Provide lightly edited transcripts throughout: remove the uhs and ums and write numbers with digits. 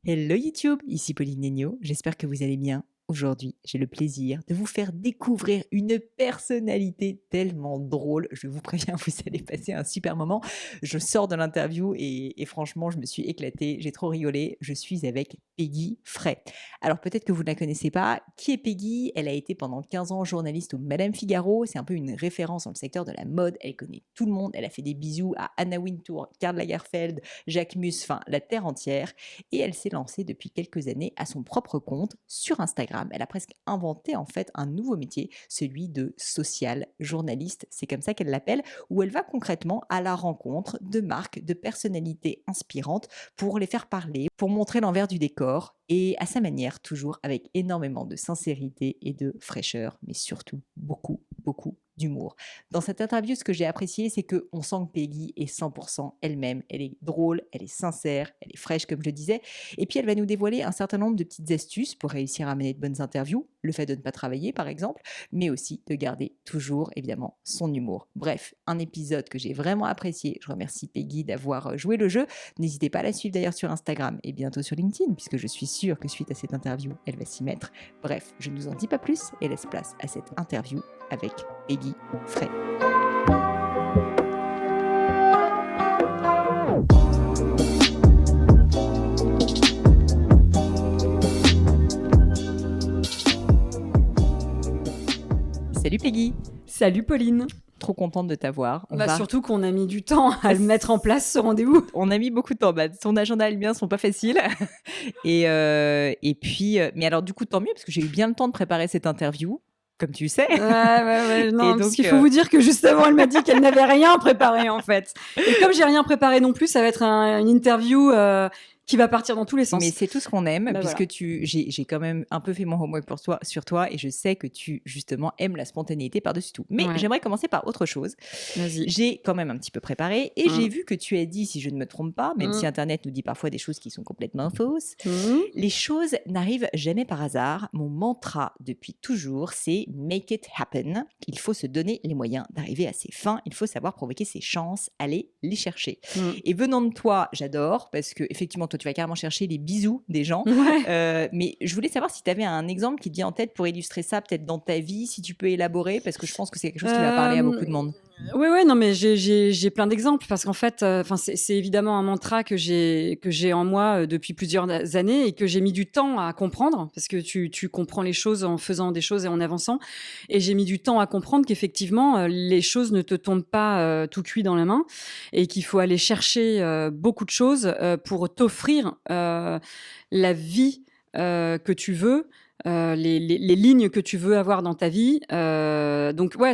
Hello YouTube, ici Pauline Negno, j'espère que vous allez bien. Aujourd'hui, j'ai le plaisir de vous faire découvrir une personnalité tellement drôle. Je vous préviens, vous allez passer un super moment. Je sors de l'interview et franchement, je me suis éclatée, j'ai trop rigolé. Je suis avec Peggy Fray. Alors peut-être que vous ne la connaissez pas. Qui est Peggy? Elle a été pendant 15 ans journaliste au Madame Figaro. C'est un peu une référence dans le secteur de la mode. Elle connaît tout le monde. Elle a fait des bisous à Anna Wintour, Karl Lagerfeld, Jacques Mus, enfin la terre entière. Et elle s'est lancée depuis quelques années à son propre compte sur Instagram. Elle a presque inventé en fait un nouveau métier, celui de social journaliste, c'est comme ça qu'elle l'appelle, où elle va concrètement à la rencontre de marques, de personnalités inspirantes pour les faire parler, pour montrer l'envers du décor et à sa manière, toujours avec énormément de sincérité et de fraîcheur, mais surtout beaucoup, beaucoup d'humour. Dans cette interview, ce que j'ai apprécié, c'est qu'on sent que Peggy est 100% elle-même. Elle est drôle, elle est sincère, elle est fraîche, comme je le disais. Et puis, elle va nous dévoiler un certain nombre de petites astuces pour réussir à mener de bonnes interviews. Le fait de ne pas travailler, par exemple, mais aussi de garder toujours, évidemment, son humour. Bref, un épisode que j'ai vraiment apprécié. Je remercie Peggy d'avoir joué le jeu. N'hésitez pas à la suivre d'ailleurs sur Instagram et bientôt sur LinkedIn, puisque je suis sûre que suite à cette interview, elle va s'y mettre. Bref, je ne vous en dis pas plus et laisse place à cette interview avec Peggy Fray. Salut Peggy. Salut Pauline. Trop contente de t'avoir. Surtout qu'on a mis du temps à le mettre en place, ce rendez-vous. On a mis beaucoup de temps. Ton agenda et le mien sont pas faciles. et puis, mais alors du coup, tant mieux, parce que j'ai eu bien le temps de préparer cette interview, comme tu sais. Ouais. Non, donc, parce qu'il faut vous dire que juste avant, elle m'a dit qu'elle n'avait rien préparé, en fait. Et comme j'ai rien préparé non plus, ça va être une interview qui va partir dans tous les sens. Mais c'est tout ce qu'on aime, Bah, puisque voilà. j'ai quand même un peu fait mon homework sur toi, et je sais que tu, justement, aimes la spontanéité par-dessus tout. Mais Ouais. j'aimerais commencer par autre chose. Vas-y. J'ai quand même un petit peu préparé, et j'ai vu que tu as dit, si je ne me trompe pas, même si Internet nous dit parfois des choses qui sont complètement fausses, les choses n'arrivent jamais par hasard. Mon mantra depuis toujours, c'est « make it happen ». Il faut se donner les moyens d'arriver à ses fins, il faut savoir provoquer ses chances, aller les chercher. Et venant de toi, j'adore, parce que effectivement, toi, tu vas carrément chercher les bisous des gens. Ouais. Mais je voulais savoir si tu avais un exemple qui te vient en tête pour illustrer ça, peut-être dans ta vie, si tu peux élaborer, parce que je pense que c'est quelque chose qui va parler à beaucoup de monde. Ouais, non, mais j'ai plein d'exemples parce qu'en fait, c'est évidemment un mantra que j'ai en moi depuis plusieurs années et que j'ai mis du temps à comprendre parce que tu comprends les choses en faisant des choses et en avançant. Et j'ai mis du temps à comprendre qu'effectivement, les choses ne te tombent pas tout cuit dans la main et qu'il faut aller chercher beaucoup de choses pour t'offrir la vie que tu veux. Les lignes que tu veux avoir dans ta vie. Donc ouais,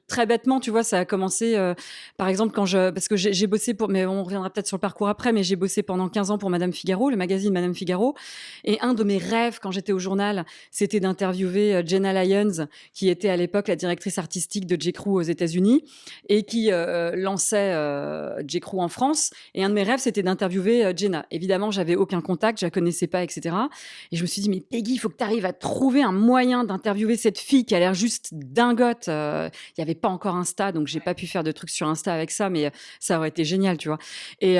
très bêtement, tu vois, ça a commencé, par exemple, parce que j'ai bossé mais on reviendra peut-être sur le parcours après, mais j'ai bossé pendant 15 ans pour Madame Figaro, le magazine Madame Figaro. Et un de mes rêves quand j'étais au journal, c'était d'interviewer Jenna Lyons, qui était à l'époque la directrice artistique de J.Crew aux États-Unis et qui lançait J.Crew en France. Et un de mes rêves, c'était d'interviewer Jenna. Évidemment, j'avais aucun contact, je la connaissais pas, etc. Et je me suis dit, mais Peggy, il faut que tu arrives à trouver un moyen d'interviewer cette fille qui a l'air juste dingote. Il n'y avait pas encore Insta, donc j'ai pas pu faire de trucs sur Insta avec ça, mais ça aurait été génial, tu vois. Et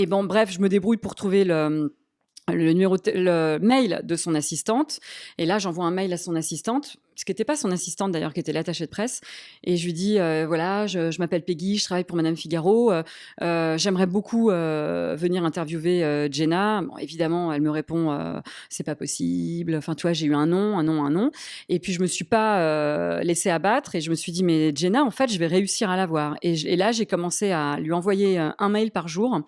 bon, bref, je me débrouille pour trouver le mail de son assistante. Et là, j'envoie un mail à son assistante, ce qui n'était pas son assistante d'ailleurs, qui était l'attachée de presse. Et je lui dis, voilà, je m'appelle Peggy, je travaille pour Madame Figaro. J'aimerais beaucoup venir interviewer Jenna. Bon, évidemment, elle me répond, c'est pas possible. Enfin, tu vois, j'ai eu un non. Et puis, je me suis pas laissée abattre et je me suis dit, mais Jenna, en fait, je vais réussir à la voir. Et là, j'ai commencé à lui envoyer un mail par jour.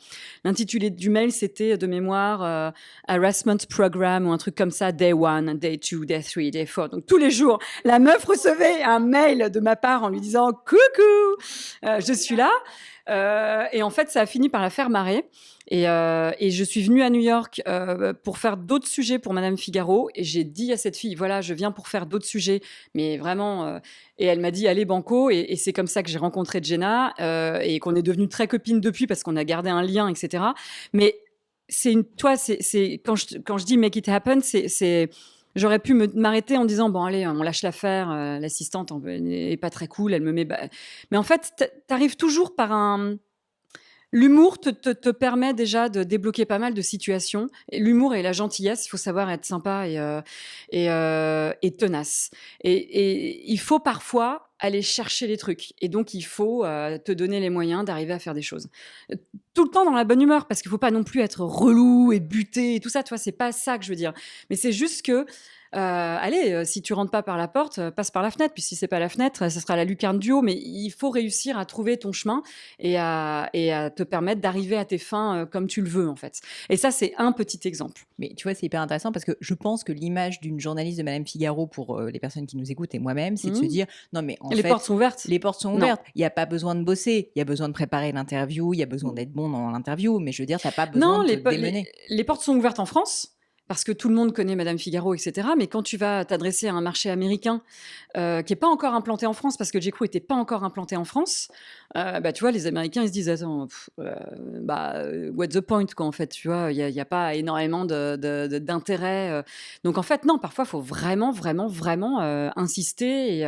L'intitulé du mail, c'était de mémoire harassment program ou un truc comme ça, day 1, day 2, day 3, day 4. Donc, tous les jours, la meuf recevait un mail de ma part en lui disant « Coucou, je suis là ». Et en fait, ça a fini par la faire marrer. Et je suis venue à New York pour faire d'autres sujets pour Madame Figaro. Et j'ai dit à cette fille, voilà, je viens pour faire d'autres sujets. Mais vraiment... et elle m'a dit, allez, banco. Et c'est comme ça que j'ai rencontré Jenna et qu'on est devenues très copines depuis parce qu'on a gardé un lien, etc. Mais quand je dis « make it happen », j'aurais pu m'arrêter en disant bon allez, on lâche l'affaire, l'assistante n'est pas très cool, elle me met mais en fait t'arrives toujours par L'humour te permet déjà de débloquer pas mal de situations. Et l'humour et la gentillesse, il faut savoir être sympa et tenace. Et il faut parfois aller chercher les trucs. Et donc, il faut te donner les moyens d'arriver à faire des choses. Euh, Tout le temps dans la bonne humeur, parce qu'il faut pas non plus être relou et buté et tout ça, tu vois, c'est pas ça que je veux dire. Mais c'est juste que allez, si tu rentres pas par la porte, passe par la fenêtre. Puis si c'est pas la fenêtre, ça sera la lucarne du haut. Mais il faut réussir à trouver ton chemin et à te permettre d'arriver à tes fins comme tu le veux, en fait. Et ça, c'est un petit exemple. Mais tu vois, c'est hyper intéressant parce que je pense que l'image d'une journaliste de Madame Figaro pour les personnes qui nous écoutent et moi-même, c'est de se Mmh. dire non, mais en Les portes fait, sont ouvertes. les portes sont Non. ouvertes. Il n'y a pas besoin de bosser. Il y a besoin de préparer l'interview. Il y a besoin d'être bon dans l'interview. Mais je veux dire, tu n'as pas besoin Non, de te démener. les portes sont ouvertes en France. Parce que tout le monde connaît Madame Figaro, etc. Mais quand tu vas t'adresser à un marché américain qui n'est pas encore implanté en France, parce que J.Crew n'était pas encore implanté en France, bah, tu vois, les Américains, ils se disent, attends, what's the point, quoi, en fait, tu vois, il y a pas énormément d'intérêt. Donc, en fait, non, parfois, il faut vraiment, vraiment, vraiment insister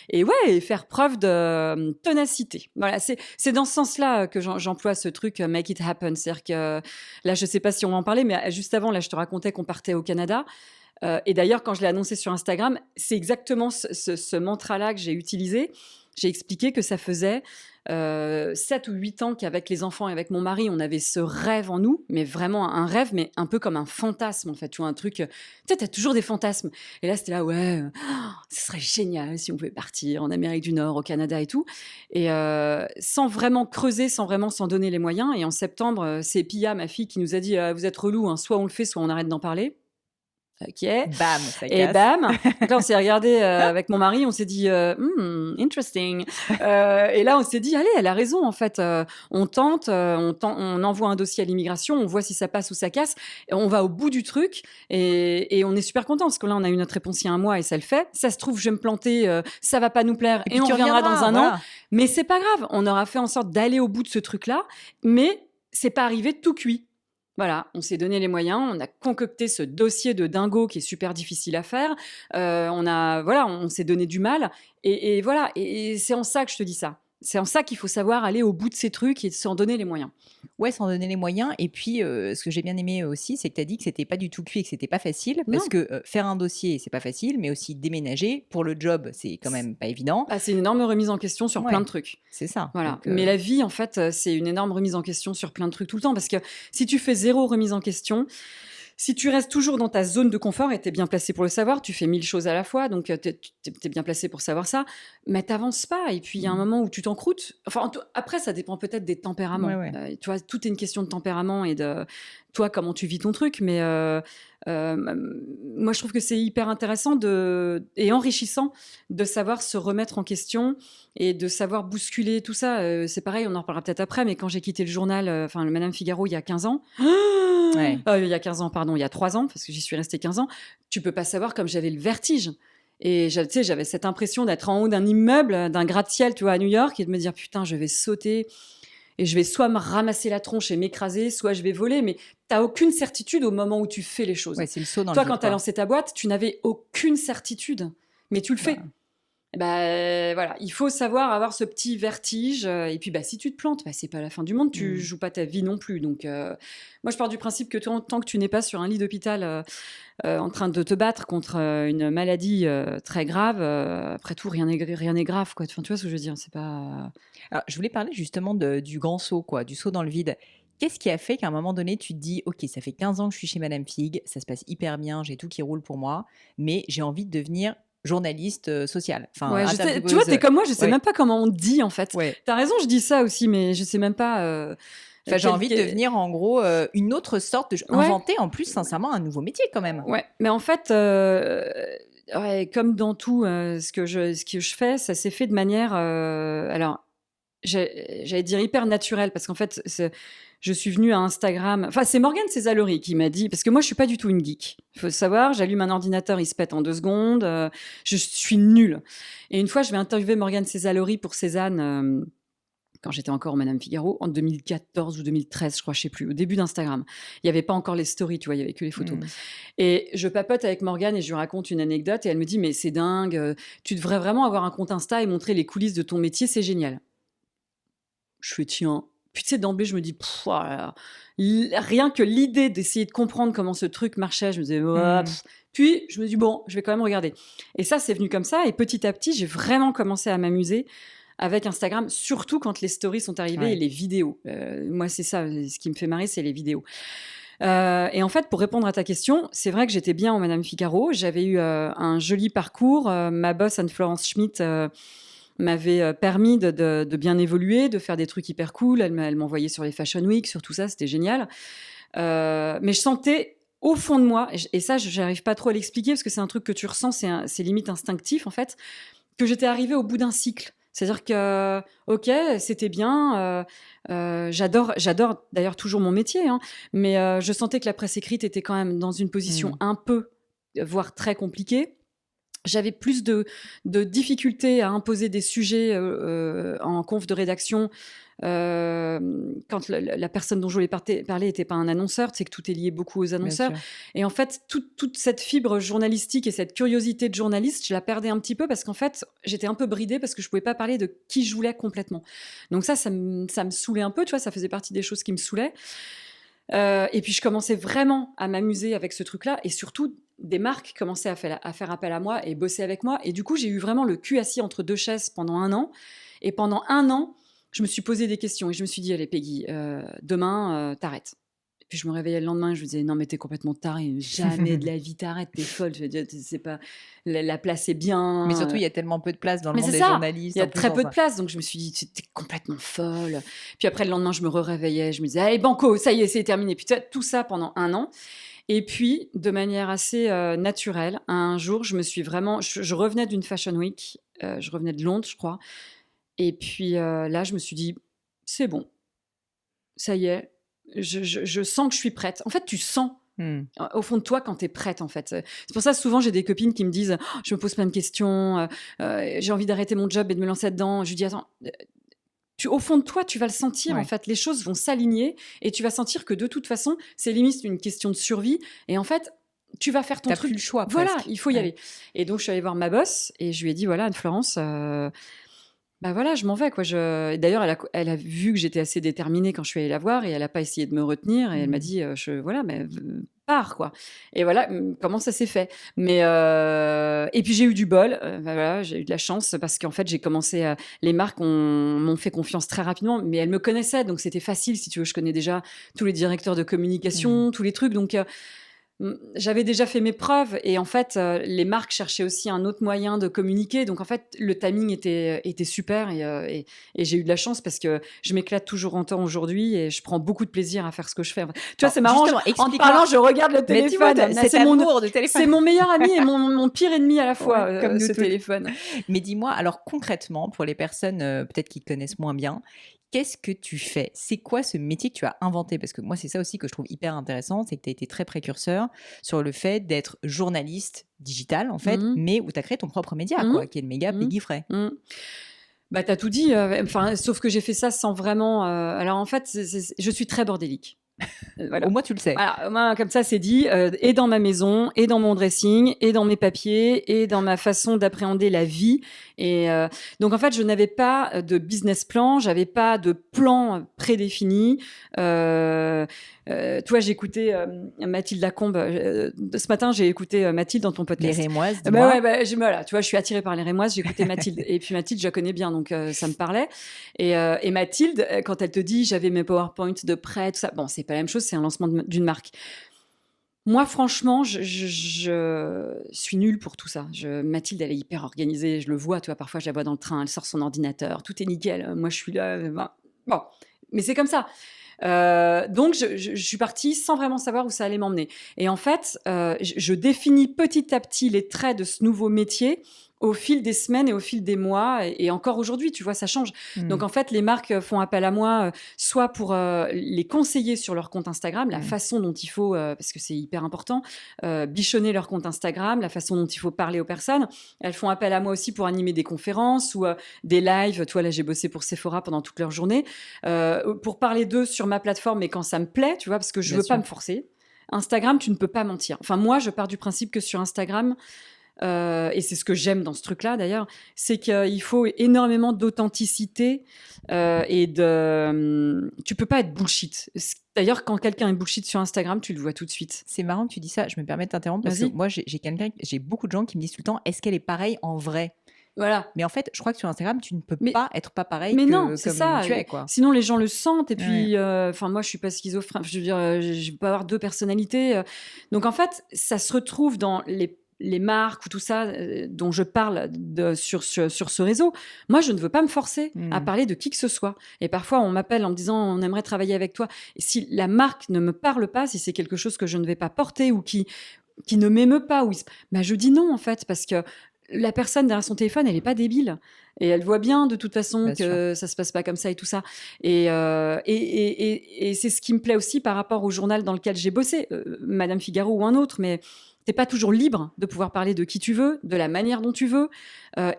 et ouais, et faire preuve de ténacité. Voilà, c'est dans ce sens-là que j'emploie ce truc, make it happen. C'est-à-dire que, là, je sais pas si on va en parler, mais juste avant, là, je te racontais qu'on partait au Canada. Et d'ailleurs, quand je l'ai annoncé sur Instagram, c'est exactement ce mantra-là que j'ai utilisé. J'ai expliqué que ça faisait 7 ou 8 ans qu'avec les enfants et avec mon mari, on avait ce rêve en nous, mais vraiment un rêve, mais un peu comme un fantasme, en fait. Tu vois, un truc... tu sais, t'as toujours des fantasmes. Et là, c'était là, ouais, ce serait génial si on pouvait partir en Amérique du Nord, au Canada et tout. Et sans vraiment creuser, sans vraiment s'en donner les moyens. Et en septembre, c'est Pia, ma fille, qui nous a dit, vous êtes relou, hein, soit on le fait, soit on arrête d'en parler. Ok. Bam, ça Et casse. bam. Donc là, on s'est regardé avec mon mari, on s'est dit, interesting. Et là, on s'est dit, allez, elle a raison, en fait. On tente, on envoie un dossier à l'immigration, on voit si ça passe ou ça casse. Et on va au bout du truc et on est super content parce que là, on a eu notre réponse il y a un mois et ça le fait. Ça se trouve, je vais me planter, ça va pas nous plaire Et et puis on tu reviendra reviendras, dans un an. voilà. Mais c'est pas grave. On aura fait en sorte d'aller au bout de ce truc-là, mais c'est pas arrivé tout cuit. Voilà, on s'est donné les moyens, on a concocté ce dossier de dingo qui est super difficile à faire. On s'est donné du mal et voilà. Et c'est en ça que je te dis ça. C'est en ça qu'il faut savoir aller au bout de ces trucs et s'en donner les moyens. Ouais, s'en donner les moyens. Et puis, ce que j'ai bien aimé aussi, c'est que tu as dit que c'était pas du tout cuit et que c'était pas facile. Non. Parce que faire un dossier, c'est pas facile, mais aussi déménager pour le job, c'est quand même pas évident. Ah, c'est une énorme remise en question sur Ouais. plein de trucs. C'est ça. Voilà. Donc, Mais la vie, en fait, c'est une énorme remise en question sur plein de trucs tout le temps. Parce que si tu fais zéro remise en question, si tu restes toujours dans ta zone de confort et tu es bien placé pour le savoir, tu fais 1000 choses à la fois, donc tu es bien placé pour savoir ça, mais t'avances pas. Et puis il y a un moment où tu t'encroutes. Enfin, après, ça dépend peut-être des tempéraments. Ouais, ouais. Tu vois, tout est une question de tempérament et de toi, comment tu vis ton truc. Mais moi, je trouve que c'est hyper intéressant et enrichissant de savoir se remettre en question et de savoir bousculer tout ça. C'est pareil, on en reparlera peut-être après, mais quand j'ai quitté le journal, le Madame Figaro, il y a 15 ans, Ouais. il y a 15 ans, pardon, il y a 3 ans, parce que j'y suis restée 15 ans, tu peux pas savoir comme j'avais le vertige. Et tu sais, j'avais cette impression d'être en haut d'un immeuble, d'un gratte-ciel, tu vois, à New York, et de me dire, putain, je vais sauter, et je vais soit me ramasser la tronche et m'écraser, soit je vais voler, mais t'as aucune certitude au moment où tu fais les choses. Ouais, c'est le saut dans Toi, le quand vide, t'as quoi. lancé ta boîte, tu n'avais aucune certitude, mais tu le fais. Bah, Voilà, il faut savoir avoir ce petit vertige. Et puis, si tu te plantes, c'est pas la fin du monde. Tu Mm. joues pas ta vie non plus. Donc, moi, je pars du principe que tant que tu n'es pas sur un lit d'hôpital en train de te battre contre une maladie très grave, après tout, rien n'est grave, quoi. Enfin, tu vois ce que je veux dire? C'est pas. Alors, je voulais parler justement du grand saut, quoi, du saut dans le vide. Qu'est-ce qui a fait qu'à un moment donné, tu te dis, OK, ça fait 15 ans que je suis chez Madame Fig, ça se passe hyper bien, j'ai tout qui roule pour moi, mais j'ai envie de devenir journaliste sociale. Enfin, Ouais, je sais. Tu vois, intervieweuse. t'es comme moi, je sais Ouais. même pas comment on dit en fait. Ouais. T'as raison, je dis ça aussi, mais je sais même pas. Enfin, j'ai envie de devenir en gros une autre sorte de. Ouais. Inventer en plus, sincèrement, un nouveau métier quand même. Ouais, mais en fait, ouais, comme dans tout ce que je fais, ça s'est fait de manière, alors, j'allais dire hyper naturelle, parce qu'en fait, je suis venue à Instagram. Enfin, c'est Morgane Césalery qui m'a dit, parce que moi, je suis pas du tout une geek. Il faut savoir, j'allume un ordinateur, il se pète en 2 secondes. Je suis nulle. Et une fois, je vais interviewer Morgane Césalery pour Cézanne. Quand j'étais encore Madame Figaro, en 2014 ou 2013, je crois, je sais plus, au début d'Instagram. Il n'y avait pas encore les stories, tu vois, il n'y avait que les photos. Mm. Et je papote avec Morgane et je lui raconte une anecdote et elle me dit, mais c'est dingue, tu devrais vraiment avoir un compte Insta et montrer les coulisses de ton métier, c'est génial. Je fais, tiens, Puis tu sais, d'emblée, je me dis, oh là là, rien que l'idée d'essayer de comprendre comment ce truc marchait, je me disais, oh, Mmh. puis je me dis, bon, je vais quand même regarder. Et ça, c'est venu comme ça. Et petit à petit, j'ai vraiment commencé à m'amuser avec Instagram, surtout quand les stories sont arrivées et Ouais. les vidéos. Moi, c'est ça, ce qui me fait marrer, c'est les vidéos. Et en fait, pour répondre à ta question, c'est vrai que j'étais bien en Madame Figaro. J'avais eu un joli parcours. Ma boss, Anne-Florence Schmitt, m'avait permis de bien évoluer, de faire des trucs hyper cool. Elle m'envoyait sur les Fashion Week, sur tout ça, c'était génial. Mais je sentais au fond de moi, et ça, je n'arrive pas trop à l'expliquer parce que c'est un truc que tu ressens, c'est limite instinctif en fait, que j'étais arrivée au bout d'un cycle. C'est-à-dire que, ok, c'était bien. J'adore d'ailleurs toujours mon métier, hein, mais je sentais que la presse écrite était quand même dans une position Mmh. un peu, voire très compliquée. J'avais plus de difficultés à imposer des sujets en conf de rédaction quand la personne dont je voulais parler n'était pas un annonceur. Tu sais que tout est lié beaucoup aux Bien annonceurs. sûr. Et en fait, toute cette fibre journalistique et cette curiosité de journaliste, je la perdais un petit peu parce qu'en fait, j'étais un peu bridée parce que je ne pouvais pas parler de qui je voulais complètement. Donc ça me saoulait un peu, tu vois, ça faisait partie des choses qui me saoulaient. Et puis je commençais vraiment à m'amuser avec ce truc-là et surtout des marques commençaient à faire appel à moi et bosser avec moi. Et du coup, j'ai eu vraiment le cul assis entre deux chaises pendant 1 an. Et pendant 1 an, je me suis posé des questions et je me suis dit, allez Peggy, demain, t'arrêtes. Et puis je me réveillais le lendemain et je me disais, non mais t'es complètement tarée, jamais de la vie t'arrêtes, t'es folle. Je veux dire, c'est pas, la place est Mais surtout, bien. il y a tellement peu de place dans le Mais monde c'est des ça, il journalistes y a en plus très dans peu de ça. place, donc je me suis dit, t'es complètement folle. Puis après, le lendemain, je me réveillais, je me disais, allez, banco, ça y est, c'est terminé. Puis tu vois, tout ça pendant 1 an. Et puis, de manière assez naturelle, un jour, je revenais d'une Fashion Week, je revenais de Londres, je crois. Et puis là, je me suis dit, c'est bon, ça y est, je sens que je suis prête. En fait, tu sens Mmh. au fond de toi quand tu es prête, en fait. C'est pour ça, souvent, j'ai des copines qui me disent, oh, je me pose plein de questions, j'ai envie d'arrêter mon job et de me lancer dedans. Je lui dis, attends, au fond de toi, tu vas le sentir, en Ouais. fait. Les choses vont s'aligner et tu vas sentir que de toute façon, c'est limite une question de survie. Et en fait, tu vas faire ton Tu plus le truc. choix Voilà, presque. il faut y Ouais. aller. Et donc, je suis allée voir ma boss et je lui ai dit, voilà, Anne-Florence, bah voilà, je m'en vais, quoi. Et d'ailleurs, elle a vu que j'étais assez déterminée quand je suis allée la voir et elle n'a pas essayé de me retenir. Et elle m'a Mmh. dit, voilà, mais pars, quoi. Et voilà comment ça s'est fait. Mais, et puis j'ai eu du bol, bah voilà, j'ai eu de la chance parce qu'en fait, j'ai commencé les marques m'ont fait confiance très rapidement, mais elles me connaissaient, donc c'était facile, si tu veux. Je connais déjà tous les directeurs de Mmh. communication, tous les trucs, donc j'avais déjà fait mes preuves et en fait, les marques cherchaient aussi un autre moyen de communiquer. Donc en fait, le timing était super et j'ai eu de la chance parce que je m'éclate toujours en temps aujourd'hui et je prends beaucoup de plaisir à faire ce que je fais. Tu vois, Alors c'est marrant, justement, en te explique-moi parlant, je regarde le mais dis-moi téléphone. cet amour de téléphone. C'est mon meilleur ami et mon pire ennemi à la fois, Ouais, comme nous ce toutes. téléphone. Mais dis-moi, alors concrètement, pour les personnes, peut-être qui te connaissent moins bien, qu'est-ce que tu fais? C'est quoi ce métier que tu as inventé? Parce que moi, c'est ça aussi que je trouve hyper intéressant, c'est que tu as été très précurseur sur le fait d'être journaliste digital, en fait, Mmh. mais où tu as créé ton propre média, Mmh. quoi, qui est le méga Mmh. Peggy Fray. Mmh. Bah, tu as tout dit, enfin, sauf que j'ai fait ça sans vraiment, alors en fait, je suis très bordélique. Au Voilà. moins, tu le sais. Voilà, moi, comme ça, c'est dit, et dans ma maison, et dans mon dressing, et dans mes papiers, et dans ma façon d'appréhender la vie. Et donc, en fait, je n'avais pas de business plan, j'avais pas de plan prédéfini. Toi, j'écoutais Mathilde Lacombe. Ce matin, j'ai écouté Mathilde dans ton Les podcast. Rémoises, Bah dis-moi. ouais, bah, voilà, tu vois, je suis attirée par les Rémoises, j'écoutais Mathilde. Et puis Mathilde, je la connais bien, donc ça me parlait. Et Mathilde, quand elle te dit, j'avais mes PowerPoint de prêt, tout ça, bon, c'est pas la même chose, c'est un lancement d'une marque. Moi, franchement, je suis nulle pour tout ça. Mathilde, elle est hyper organisée, je le vois, tu vois, parfois je la vois dans le train, elle sort son ordinateur, tout est nickel. Moi, je suis là, ben, bon, mais c'est comme ça. Donc, je suis partie sans vraiment savoir où ça allait m'emmener. Et en fait, je définis petit à petit les traits de ce nouveau métier au fil des semaines et au fil des mois. Et encore aujourd'hui, tu vois, ça change. Mmh. Donc, en fait, les marques font appel à moi soit pour les conseiller sur leur compte Instagram, la Mmh. façon dont il faut, parce que c'est hyper important, bichonner leur compte Instagram, la façon dont il faut parler aux personnes. Elles font appel à moi aussi pour animer des conférences ou des lives. Toi, là, j'ai bossé pour Sephora pendant toute leur journée. Pour parler d'eux sur ma plateforme, mais quand ça me plaît, tu vois, parce que je Bien veux pas sûr. me forcer. Instagram, tu ne peux pas mentir. Enfin, moi, je pars du principe que sur Instagram, et c'est ce que j'aime dans ce truc-là d'ailleurs, c'est qu'il faut énormément d'authenticité tu peux pas être bullshit. D'ailleurs, quand quelqu'un est bullshit sur Instagram, tu le vois tout de suite. C'est marrant que tu dis ça. Je me permets de t'interrompre parce que Vas-y. moi, j'ai beaucoup de gens qui me disent tout le temps, est-ce qu'elle est pareille en vrai? Voilà. Mais en fait, je crois que sur Instagram, tu ne peux Mais- pas être pas pareil Mais non, c'est comme ça. tu es, quoi. Sinon, les gens le sentent. Et puis, enfin, moi, je suis pas schizophrène. Je veux dire, je vais pas avoir deux personnalités. Donc, en fait, ça se retrouve dans les marques ou tout ça dont je parle sur ce réseau. Moi, je ne veux pas me forcer à parler de qui que ce soit. Et parfois, on m'appelle en me disant, on aimerait travailler avec toi. Et si la marque ne me parle pas, si c'est quelque chose que je ne vais pas porter ou qui ne m'émeut pas, bah, je dis non, en fait, parce que la personne derrière son téléphone, elle n'est pas débile. Et elle voit bien, de toute façon, Bien que ça se passe pas comme ça et tout ça. Et c'est ce qui me plaît aussi par rapport au journal dans lequel j'ai bossé, Madame Figaro ou un autre, mais t'es pas toujours libre de pouvoir parler de qui tu veux, de la manière dont tu veux.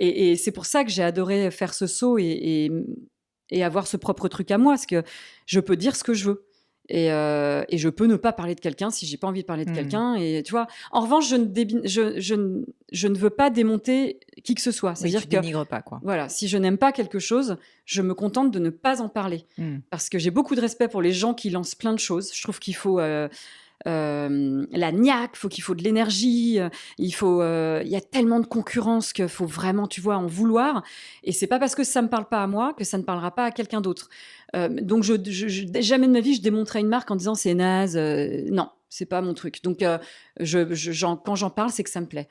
Et c'est pour ça que j'ai adoré faire ce saut et avoir ce propre truc à moi, parce que je peux dire ce que je veux. Et je peux ne pas parler de quelqu'un si j'ai pas envie de parler de quelqu'un. Et tu vois, en revanche, je ne veux pas démonter qui que ce soit. Oui, C'est-à-dire tu que dénigres pas, quoi. voilà, si je n'aime pas quelque chose, je me contente de ne pas en parler. Parce que j'ai beaucoup de respect pour les gens qui lancent plein de choses. Je trouve qu'il faut la niaque, qu'il faut de l'énergie, il y a tellement de concurrence qu'il faut vraiment, tu vois, en vouloir. Et c'est pas parce que ça me parle pas à moi que ça ne parlera pas à quelqu'un d'autre. Donc jamais de ma vie je démonterai une marque en disant c'est naze. Non, c'est pas mon truc. Donc quand j'en parle, c'est que ça me plaît.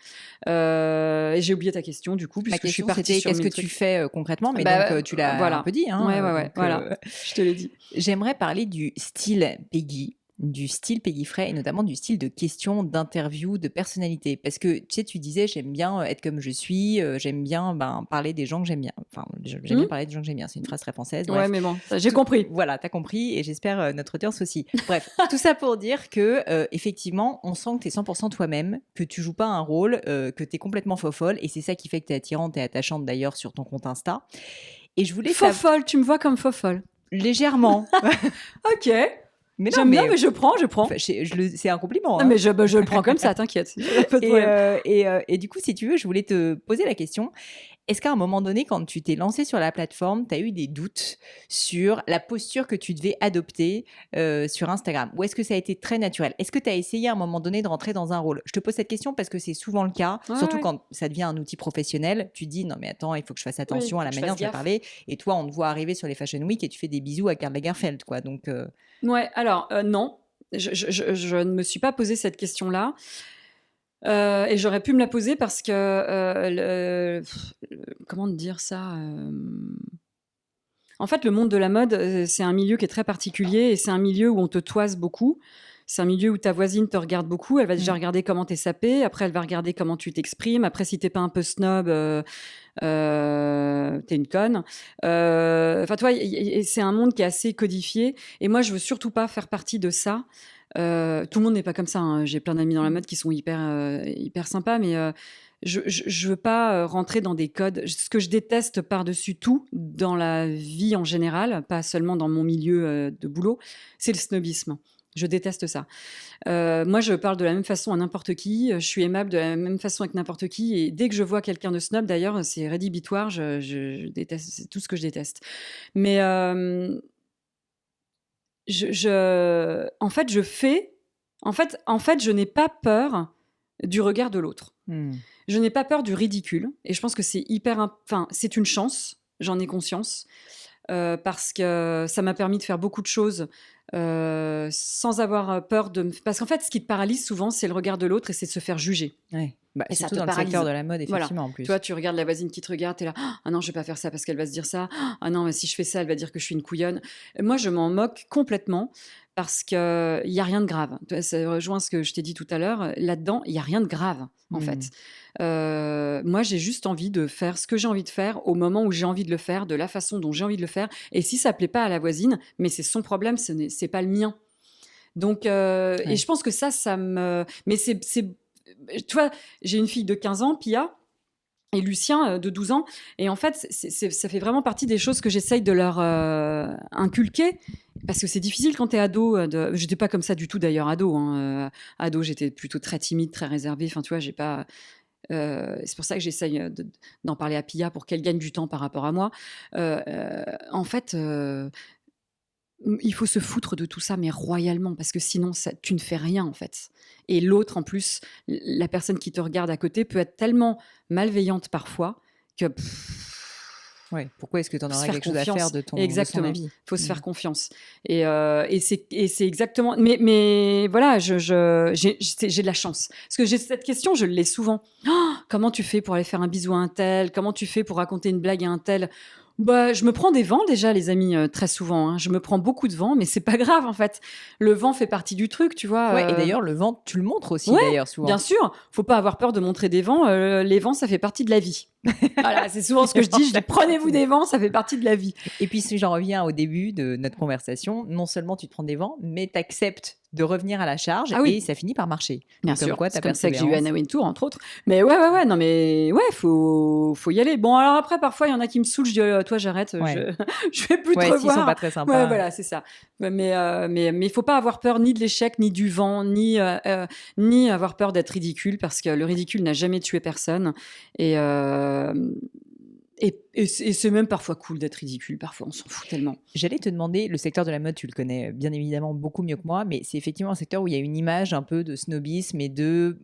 Et j'ai oublié ta question du coup, Ma puisque je suis question, partie c'était sur qu'est-ce que mes tu trucs. fais concrètement, mais Bah, donc tu l'as voilà. un peu dit. Hein, Ouais, donc, voilà. Je te l'ai dit. J'aimerais parler du style Peggy, du style Peggy Fray et notamment du style de questions, d'interviews, de personnalité. Parce que tu sais, tu disais, j'aime bien être comme je suis, j'aime bien parler des gens que j'aime bien. Enfin, j'aime bien parler des gens que j'aime bien. C'est une phrase très française. Bref. Ouais, mais bon, j'ai compris. Voilà, t'as compris et j'espère notre audience aussi. Bref, tout ça pour dire que effectivement, on sent que t'es 100% toi-même, que tu joues pas un rôle, que t'es complètement faux-folle et c'est ça qui fait que t'es attirante et attachante d'ailleurs sur ton compte Insta. Et je voulais Faux-folle, tu me vois comme faux-folle. Légèrement. Ok. Mais non, j'aime bien, mais je prends. Enfin, c'est un compliment. Non, Hein. mais je le prends comme ça, t'inquiète. Pas de problème. Et du coup, si tu veux, je voulais te poser la question. Est-ce qu'à un moment donné, quand tu t'es lancé sur la plateforme, tu as eu des doutes sur la posture que tu devais adopter sur Instagram? Ou est-ce que ça a été très naturel? Est-ce que tu as essayé à un moment donné de rentrer dans un rôle? Je te pose cette question parce que c'est souvent le cas, surtout quand ça devient un outil professionnel. Tu dis, non mais attends, il faut que je fasse attention à la manière dont je vais parler. Et toi, on te voit arriver sur les Fashion Week et tu fais des bisous à Karl Lagerfeld, quoi. Donc, Ouais, alors non, je ne me suis pas posé cette question-là. Et j'aurais pu me la poser parce que comment te dire ça, en fait, le monde de la mode, c'est un milieu qui est très particulier et c'est un milieu où on te toise beaucoup. C'est un milieu où ta voisine te regarde beaucoup. Elle va déjà regarder comment t'es sapé. Après, elle va regarder comment tu t'exprimes. Après, si t'es pas un peu snob, t'es une conne. Enfin, toi, c'est un monde qui est assez codifié. Et moi, je veux surtout pas faire partie de ça. Tout le monde n'est pas comme ça. Hein. J'ai plein d'amis dans la mode qui sont hyper sympas, mais je veux pas rentrer dans des codes. Ce que je déteste par-dessus tout dans la vie en général, pas seulement dans mon milieu de boulot, c'est le snobisme. Je déteste ça. Moi, je parle de la même façon à n'importe qui. Je suis aimable de la même façon avec n'importe qui. Et dès que je vois quelqu'un de snob, d'ailleurs, c'est rédhibitoire. Je déteste. C'est tout ce que je déteste. Mais en fait, je n'ai pas peur du regard de l'autre. Je n'ai pas peur du ridicule. Et je pense que c'est c'est une chance. J'en ai conscience. Parce que ça m'a permis de faire beaucoup de choses sans avoir peur parce qu'en fait, ce qui te paralyse souvent, c'est le regard de l'autre et c'est de se faire juger. Ouais. Et surtout ça te dans paralyse. le secteur de la mode, effectivement, voilà. en plus. Toi, tu regardes la voisine qui te regarde, t'es là, ah non, je vais pas faire ça parce qu'elle va se dire ça. Ah non, mais si je fais ça, elle va dire que je suis une couillonne. Moi, je m'en moque complètement parce qu'il n'y a rien de grave. Ça rejoint ce que je t'ai dit tout à l'heure. Là-dedans, il n'y a rien de grave, en fait. Moi, j'ai juste envie de faire ce que j'ai envie de faire au moment où j'ai envie de le faire, de la façon dont j'ai envie de le faire. Et si ça plaît pas à la voisine, mais c'est son problème, c'est pas le mien. Donc, et je pense que ça me... Mais tu vois, j'ai une fille de 15 ans, Pia, et Lucien de 12 ans. Et en fait, ça fait vraiment partie des choses que j'essaye de leur inculquer. Parce que c'est difficile quand t'es ado. J'étais pas comme ça du tout d'ailleurs, ado. Hein. Ado, j'étais plutôt très timide, très réservée. Enfin, tu vois, j'ai pas... C'est pour ça que j'essaye d'en parler à Pia pour qu'elle gagne du temps par rapport à moi. En fait, il faut se foutre de tout ça, mais royalement, parce que sinon, tu ne fais rien, en fait. Et l'autre, en plus, la personne qui te regarde à côté peut être tellement malveillante parfois que Ouais. Pourquoi est-ce que tu en faut se aurais faire quelque chose à faire confiance. de son Exactement. avis? Faut se faire confiance. Et c'est exactement. Mais voilà, j'ai de la chance. Parce que j'ai cette question, je l'ai souvent. Oh, comment tu fais pour aller faire un bisou à un tel? Comment tu fais pour raconter une blague à un tel? Bah, je me prends des vents déjà, les amis, très souvent, hein. Je me prends beaucoup de vents, mais c'est pas grave en fait. Le vent fait partie du truc, tu vois. Ouais, et d'ailleurs, le vent, tu le montres aussi, Ouais, d'ailleurs, bien souvent. sûr. Faut pas avoir peur de montrer des vents. Les vents, ça fait partie de la vie. Voilà, c'est souvent ce que je dis. Je dis, prenez-vous des vents, ça fait partie de la vie. Et puis, si j'en reviens au début de notre conversation, non seulement tu te prends des vents, mais tu acceptes de revenir à la charge Ah oui. et ça finit par marcher. Bien Donc, comme sûr, quoi, c'est ta comme ça que j'ai eu persévérance. Anna Wintour, entre autres. Mais ouais, non, mais ouais, faut y aller. Bon, alors après, parfois, il y en a qui me saoulent, je dis, toi, j'arrête, Ouais. je vais plus te Ouais, s'ils sont revoir. pas très Ouais, sympas. voilà, c'est ça. Mais il faut pas avoir peur ni de l'échec, ni du vent, ni avoir peur d'être ridicule, parce que le ridicule n'a jamais tué personne. Et, et c'est même parfois cool d'être ridicule, parfois, on s'en fout tellement. J'allais te demander, le secteur de la mode, tu le connais bien évidemment beaucoup mieux que moi, mais c'est effectivement un secteur où il y a une image un peu de snobisme et de,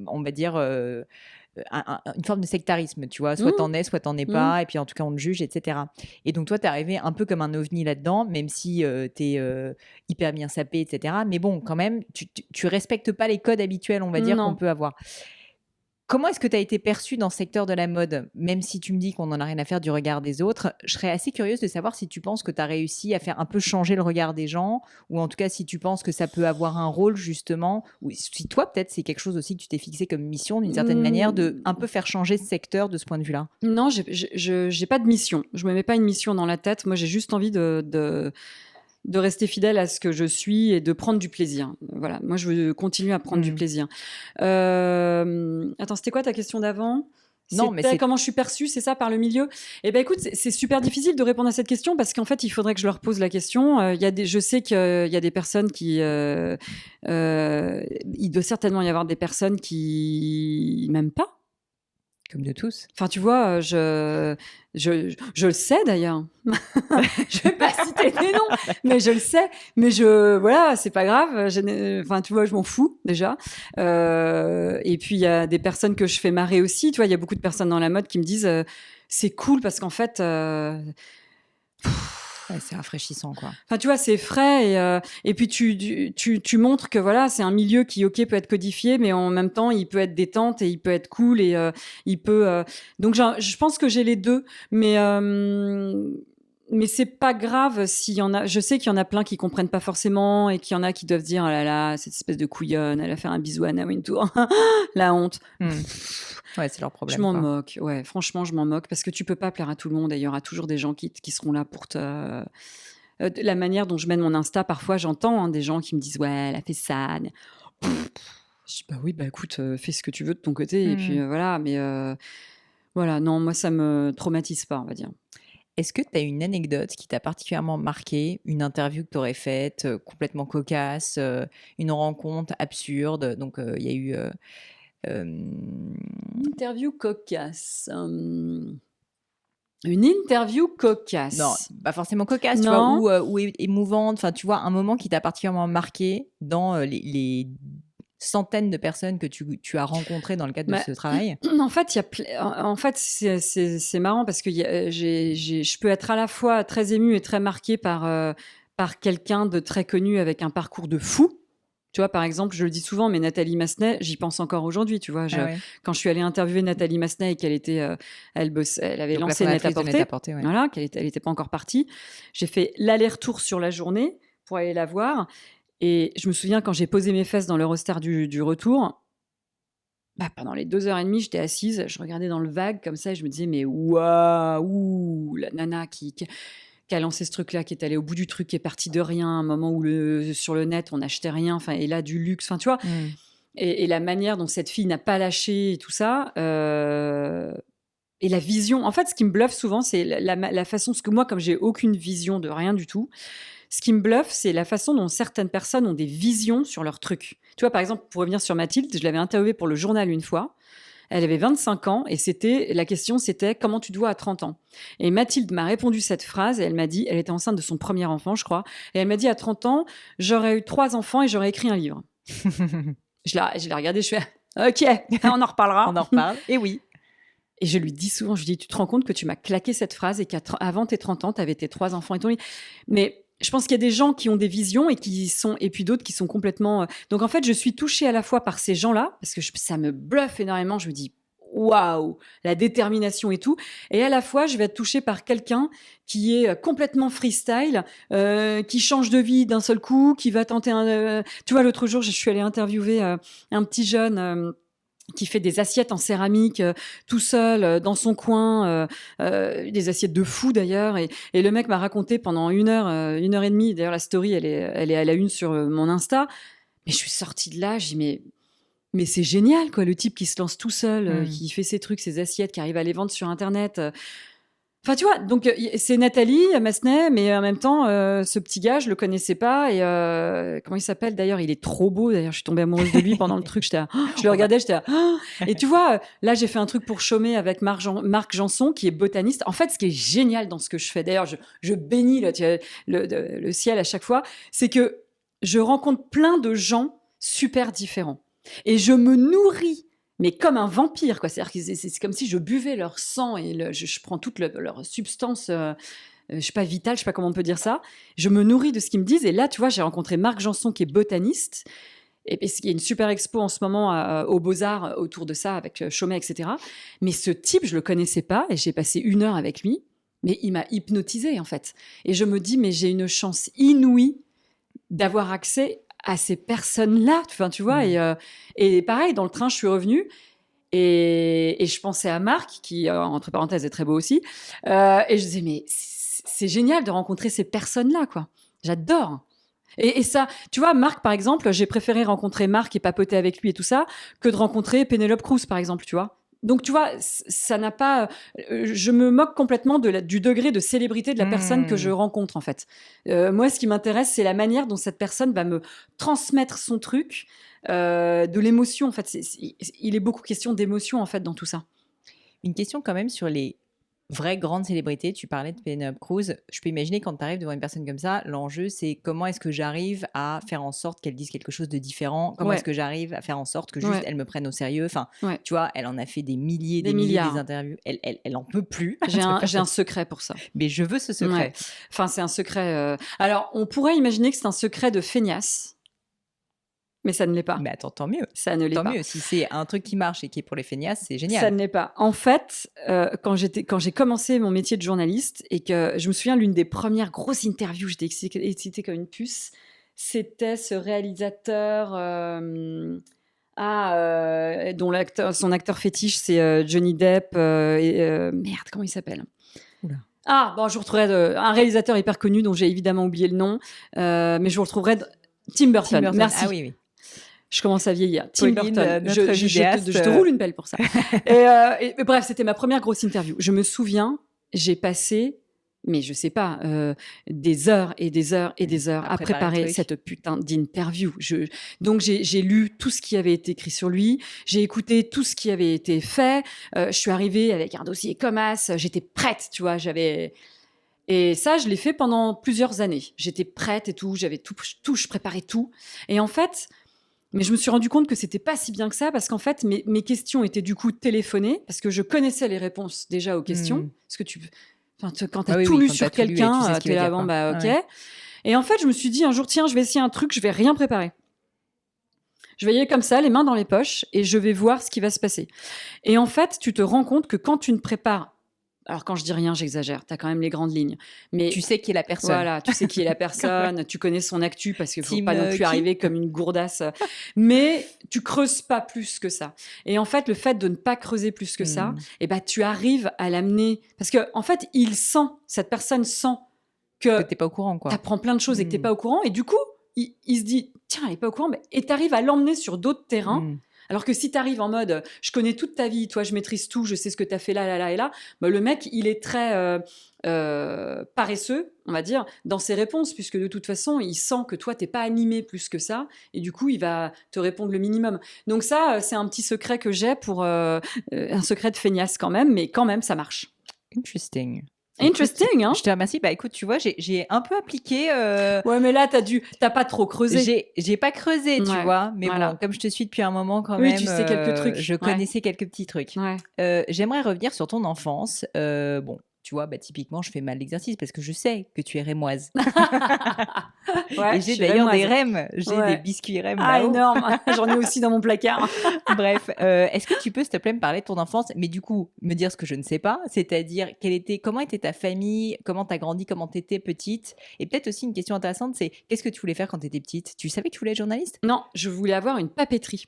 on va dire, une forme de sectarisme, tu vois. Soit Mmh, t'en es, soit t'en es mmh. pas, et puis en tout cas on te juge, etc. Et donc toi, t'es arrivé un peu comme un ovni là-dedans, même si t'es hyper bien sapé, etc. Mais bon, quand même, tu respectes pas les codes habituels, on va dire, qu'on Non. peut avoir. Comment est-ce que tu as été perçue dans ce secteur de la mode? Même si tu me dis qu'on n'en a rien à faire du regard des autres, je serais assez curieuse de savoir si tu penses que tu as réussi à faire un peu changer le regard des gens, ou en tout cas si tu penses que ça peut avoir un rôle justement, ou si toi peut-être c'est quelque chose aussi que tu t'es fixé comme mission d'une certaine manière, de un peu faire changer ce secteur de ce point de vue-là. Non, j'ai pas de mission. Je me mets pas une mission dans la tête. Moi, j'ai juste envie de rester fidèle à ce que je suis et de prendre du plaisir. Voilà, moi, je veux continuer à prendre du plaisir. Attends, c'était quoi ta question d'avant? Non, mais C'était c'est comment je suis perçue, c'est ça, par le milieu? Eh ben, écoute, c'est super difficile de répondre à cette question parce qu'en fait, il faudrait que je leur pose la question. Je sais qu'il y a des personnes qui, il doit certainement y avoir des personnes qui m'aiment pas. comme de tous. Enfin, tu vois, je le sais d'ailleurs. Je vais pas citer des noms, mais je le sais. Mais voilà, c'est pas grave. Enfin, tu vois, je m'en fous déjà. Et puis il y a des personnes que je fais marrer aussi. Tu vois, il y a beaucoup de personnes dans la mode qui me disent, c'est cool parce qu'en fait, Ouais, c'est rafraîchissant, quoi. enfin, tu vois, c'est frais et puis tu montres que voilà, c'est un milieu qui, ok, peut être codifié, mais en même temps, il peut être détente et il peut être cool et il peut. Donc, je pense que j'ai les deux, mais c'est pas grave s'il y en a. Je sais qu'il y en a plein qui comprennent pas forcément et qu'il y en a qui doivent dire, oh là là, cette espèce de couillonne, elle va faire un bisou à Anna Wintour, la honte. Ouais, c'est leur problème. Je m'en quoi. moque, ouais, franchement, je m'en moque parce que tu peux pas plaire à tout le monde et il y aura toujours des gens qui seront là pour te. La manière dont je mène mon Insta, parfois j'entends des gens qui me disent ouais, elle a fait ça. Je dis bah oui, bah écoute, fais ce que tu veux de ton côté et puis voilà. Mais voilà, non, moi ça me traumatise pas, on va dire. Est-ce que tu as une anecdote qui t'a particulièrement marqué, une interview que tu aurais faite complètement cocasse, une rencontre absurde? Donc, il y a eu. Interview cocasse. Une interview cocasse. Non, pas forcément cocasse, tu vois, Non. ou émouvante. Enfin, tu vois, un moment qui t'a particulièrement marqué dans les centaines de personnes que tu as rencontrées dans le cadre de Bah, ce travail. En fait, c'est marrant parce que je peux être à la fois très émue et très marquée par quelqu'un de très connu avec un parcours de fou. Tu vois, par exemple, je le dis souvent, mais Nathalie Massenet, j'y pense encore aujourd'hui. Tu vois, Ah ouais. quand je suis allée interviewer Nathalie Massenet et qu'elle était, elle avait Donc, la lancé fondatrice de Net-à-Porter, Net-à-Porter, ouais. voilà, elle était pas encore partie. J'ai fait l'aller-retour sur la journée pour aller la voir. Et je me souviens quand j'ai posé mes fesses dans l'Eurostar du retour, bah, pendant les 2h30, j'étais assise, je regardais dans le vague comme ça et je me disais, mais waouh, la nana qui a lancé ce truc-là, qui est allée au bout du truc, qui est partie de rien, un moment où sur le net, on n'achetait rien, enfin, et là, du luxe, enfin, tu vois. Et la manière dont cette fille n'a pas lâché et tout ça, et la vision. En fait, ce qui me bluffe souvent, c'est la façon, parce que moi, comme j'ai aucune vision de rien du tout, ce qui me bluffe, c'est la façon dont certaines personnes ont des visions sur leur truc. Tu vois, par exemple, pour revenir sur Mathilde, je l'avais interviewée pour le journal une fois. Elle avait 25 ans et la question c'était comment tu te vois à 30 ans. Et Mathilde m'a répondu cette phrase et elle m'a dit, elle était enceinte de son premier enfant, je crois, et elle m'a dit à 30 ans, j'aurais eu 3 enfants et j'aurais écrit un livre. Je l'ai regardée, je fais OK, on en reparlera. On en reparle. Et oui. Et je lui dis souvent, je lui dis, tu te rends compte que tu m'as claqué cette phrase et qu'avant tes 30 ans, tu avais tes 3 enfants et ton livre. Mais je pense qu'il y a des gens qui ont des visions et puis d'autres qui sont complètement. Donc en fait, je suis touchée à la fois par ces gens-là parce que ça me bluffe énormément. Je me dis waouh, la détermination et tout. Et à la fois, je vais être touchée par quelqu'un qui est complètement freestyle, qui change de vie d'un seul coup, qui va tenter tu vois, l'autre jour, je suis allée interviewer un petit jeune. Qui fait des assiettes en céramique tout seul dans son coin, des assiettes de fou d'ailleurs. Et le mec m'a raconté pendant 1 heure et demie. D'ailleurs, la story, elle est à la une sur mon Insta. Mais je suis sortie de là, j'ai dit mais c'est génial, quoi, le type qui se lance tout seul, qui fait ses trucs, ses assiettes, qui arrive à les vendre sur Internet. Enfin, tu vois, donc c'est Nathalie Massenet, mais en même temps, ce petit gars, je le connaissais pas. Et comment il s'appelle d'ailleurs? Il est trop beau. D'ailleurs, je suis tombée amoureuse de lui pendant le truc. Je le regardais, j'étais là. Et tu vois, là, j'ai fait un truc pour chômer avec Marc Janson, qui est botaniste. En fait, ce qui est génial dans ce que je fais, d'ailleurs, je bénis le ciel à chaque fois, c'est que je rencontre plein de gens super différents. Et je me nourris mais comme un vampire, quoi. C'est-à-dire que c'est comme si je buvais leur sang et je prends toute leur substance, je sais pas, vitale, je sais pas comment on peut dire ça. Je me nourris de ce qu'ils me disent. Et là, tu vois, j'ai rencontré Marc Janson, qui est botaniste. Et il y a une super expo en ce moment aux Beaux-Arts autour de ça, avec Chaumet, etc. Mais ce type, je le connaissais pas et j'ai passé 1 heure avec lui. Mais il m'a hypnotisée, en fait. Et je me dis, mais j'ai une chance inouïe d'avoir accès à ces personnes-là, enfin, tu vois, et pareil, dans le train, je suis revenue, et je pensais à Marc, qui, entre parenthèses, est très beau aussi, et je disais, mais c'est génial de rencontrer ces personnes-là, quoi. J'adore. Et ça, tu vois, Marc, par exemple, j'ai préféré rencontrer Marc et papoter avec lui et tout ça, que de rencontrer Penelope Cruz, par exemple, tu vois. Donc, tu vois, ça n'a pas. Je me moque complètement du degré de célébrité de la personne que je rencontre, en fait. Moi, ce qui m'intéresse, c'est la manière dont cette personne va me transmettre son truc, de l'émotion, en fait. Il est beaucoup question d'émotion, en fait, dans tout ça. Une question quand même sur les vraies grandes célébrités. Tu parlais de Penelope Cruz. Je peux imaginer quand tu arrives devant une personne comme ça, l'enjeu, c'est comment est-ce que j'arrive à faire en sorte qu'elle dise quelque chose de différent? Comment est-ce que j'arrive à faire en sorte que juste elle me prenne au sérieux? Enfin, tu vois, elle en a fait des milliers, des milliards d'interviews. Elle en peut plus. J'ai un secret pour ça. Mais je veux ce secret. Enfin, c'est un secret. Alors, on pourrait imaginer que c'est un secret de feignasse. Mais ça ne l'est pas. Mais attends, tant mieux. Ça ne l'est pas. Tant mieux. Si c'est un truc qui marche et qui est pour les feignasses, c'est génial. Ça ne l'est pas. En fait, quand j'ai commencé mon métier de journaliste et que je me souviens, l'une des premières grosses interviews, j'étais excitée comme une puce, c'était ce réalisateur dont son acteur fétiche, c'est Johnny Depp. Merde, comment il s'appelle? Oula. Ah, bon, je vous retrouverai un réalisateur hyper connu dont j'ai évidemment oublié le nom, mais je vous retrouverai Tim Burton. Merci. Ah oui. Je commence à vieillir. Tim Burton, je te roule une pelle pour ça. et bref, c'était ma première grosse interview. Je me souviens, j'ai passé, mais je sais pas, des heures et des heures et des heures à préparer cette putain d'interview. Donc j'ai lu tout ce qui avait été écrit sur lui, j'ai écouté tout ce qui avait été fait. Je suis arrivée avec un dossier comme as, j'étais prête, tu vois, Et ça, je l'ai fait pendant plusieurs années. J'étais prête et tout, j'avais tout, je préparais tout. Et en fait, mais je me suis rendu compte que c'était pas si bien que ça, parce qu'en fait, mes questions étaient du coup téléphonées, parce que je connaissais les réponses déjà aux questions. Parce que quand tu as tout lu sur quelqu'un, tu es là avant, bah ok. Ouais. Et en fait, je me suis dit un jour, tiens, je vais essayer un truc, je vais rien préparer. Je vais y aller comme ça, les mains dans les poches, et je vais voir ce qui va se passer. Et en fait, tu te rends compte que quand tu ne prépares, alors quand je dis rien, j'exagère, tu as quand même les grandes lignes. Mais tu sais qui est la personne. Voilà, tu sais qui est la personne, tu connais son actu parce qu'il ne faut pas non plus arriver comme une gourdasse. Mais tu creuses pas plus que ça. Et en fait, le fait de ne pas creuser plus que ça, tu arrives à l'amener. Parce que en fait, cette personne sent que tu n'es pas au courant, quoi. Tu apprends plein de choses et que tu n'es pas au courant. Et du coup, il se dit, tiens, elle n'est pas au courant. Et tu arrives à l'emmener sur d'autres terrains. Alors que si tu arrives en mode, je connais toute ta vie, toi, je maîtrise tout, je sais ce que tu as fait là, là, là et là, bah, le mec, il est très paresseux, on va dire, dans ses réponses, puisque de toute façon, il sent que toi, t'es pas animé plus que ça, et du coup, il va te répondre le minimum. Donc ça, c'est un petit secret que j'ai pour un secret de feignasse quand même, mais quand même, ça marche. Interesting. Interesting, hein? Je te remercie. Bah écoute, tu vois, j'ai un peu appliqué. Ouais, mais là, t'as pas trop creusé. J'ai pas creusé, tu Ouais, vois. Mais voilà. bon, comme je te suis depuis un moment quand Oui, même, tu sais quelques trucs. je Ouais. connaissais quelques petits trucs. Ouais. J'aimerais revenir sur ton enfance. Bon, tu vois, bah typiquement, je fais mal l'exercice parce que je sais que tu es rémoise. Ouais, Et je j'ai suis d'ailleurs des rémoise. rèmes. J'ai des Ouais. biscuits rèmes Ah, là-haut. énorme. J'en ai aussi dans mon placard. Bref, est-ce que tu peux, s'il te plaît, me parler de ton enfance, mais du coup, me dire ce que je ne sais pas, c'est-à-dire comment était ta famille, comment tu as grandi, comment tu étais petite, et peut-être aussi une question intéressante, c'est qu'est-ce que tu voulais faire quand tu étais petite? Tu savais que tu voulais être journaliste? Non, je voulais avoir une papeterie.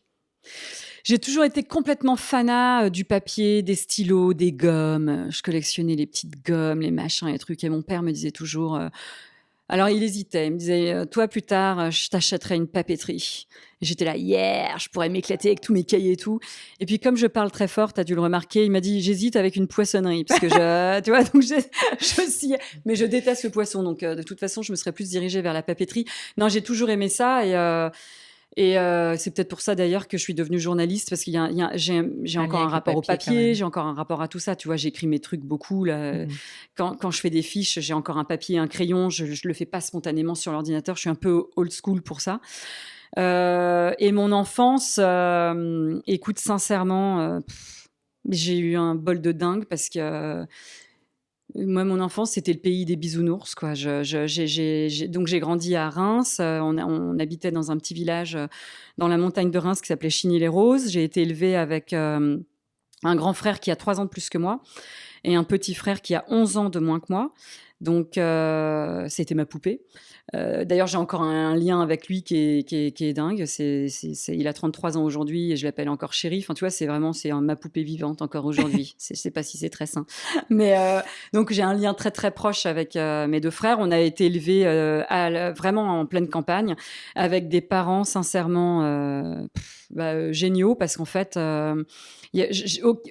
J'ai toujours été complètement fanat du papier, des stylos, des gommes. Je collectionnais les petites gommes, les machins, les trucs. Et mon père me disait toujours. Alors il hésitait. Il me disait toi plus tard, je t'achèterai une papeterie. Et j'étais là, yeah, je pourrais m'éclater avec tous mes cahiers et tout. Et puis comme je parle très fort, t'as dû le remarquer, il m'a dit j'hésite avec une poissonnerie parce que tu vois, donc je sciais. Mais je déteste le poisson, donc de toute façon, je me serais plus dirigée vers la papeterie. Non, j'ai toujours aimé ça et c'est peut-être pour ça d'ailleurs que je suis devenue journaliste parce j'ai Un encore lien un avec le rapport au papier, quand papier, même. j'ai encore un rapport à tout ça. Tu vois, j'écris mes trucs beaucoup là. Mhm. Quand je fais des fiches, j'ai encore un papier, un crayon. Je le fais pas spontanément sur l'ordinateur. Je suis un peu old school pour ça. Et mon enfance, écoute, sincèrement, j'ai eu un bol de dingue parce que moi, mon enfance, c'était le pays des bisounours, quoi. Donc, j'ai grandi à Reims. On habitait dans un petit village dans la montagne de Reims qui s'appelait Chigny-les-Roses. J'ai été élevée avec un grand frère qui a 3 ans de plus que moi et un petit frère qui a 11 ans de moins que moi. Donc, c'était ma poupée. D'ailleurs, j'ai encore un lien avec lui qui est dingue. Il a 33 ans aujourd'hui et je l'appelle encore chéri. Enfin, tu vois, c'est ma poupée vivante encore aujourd'hui. Je sais pas si c'est très sain. Mais donc, j'ai un lien très, très proche avec mes 2 frères. On a été élevés vraiment en pleine campagne avec des parents sincèrement géniaux parce qu'en fait,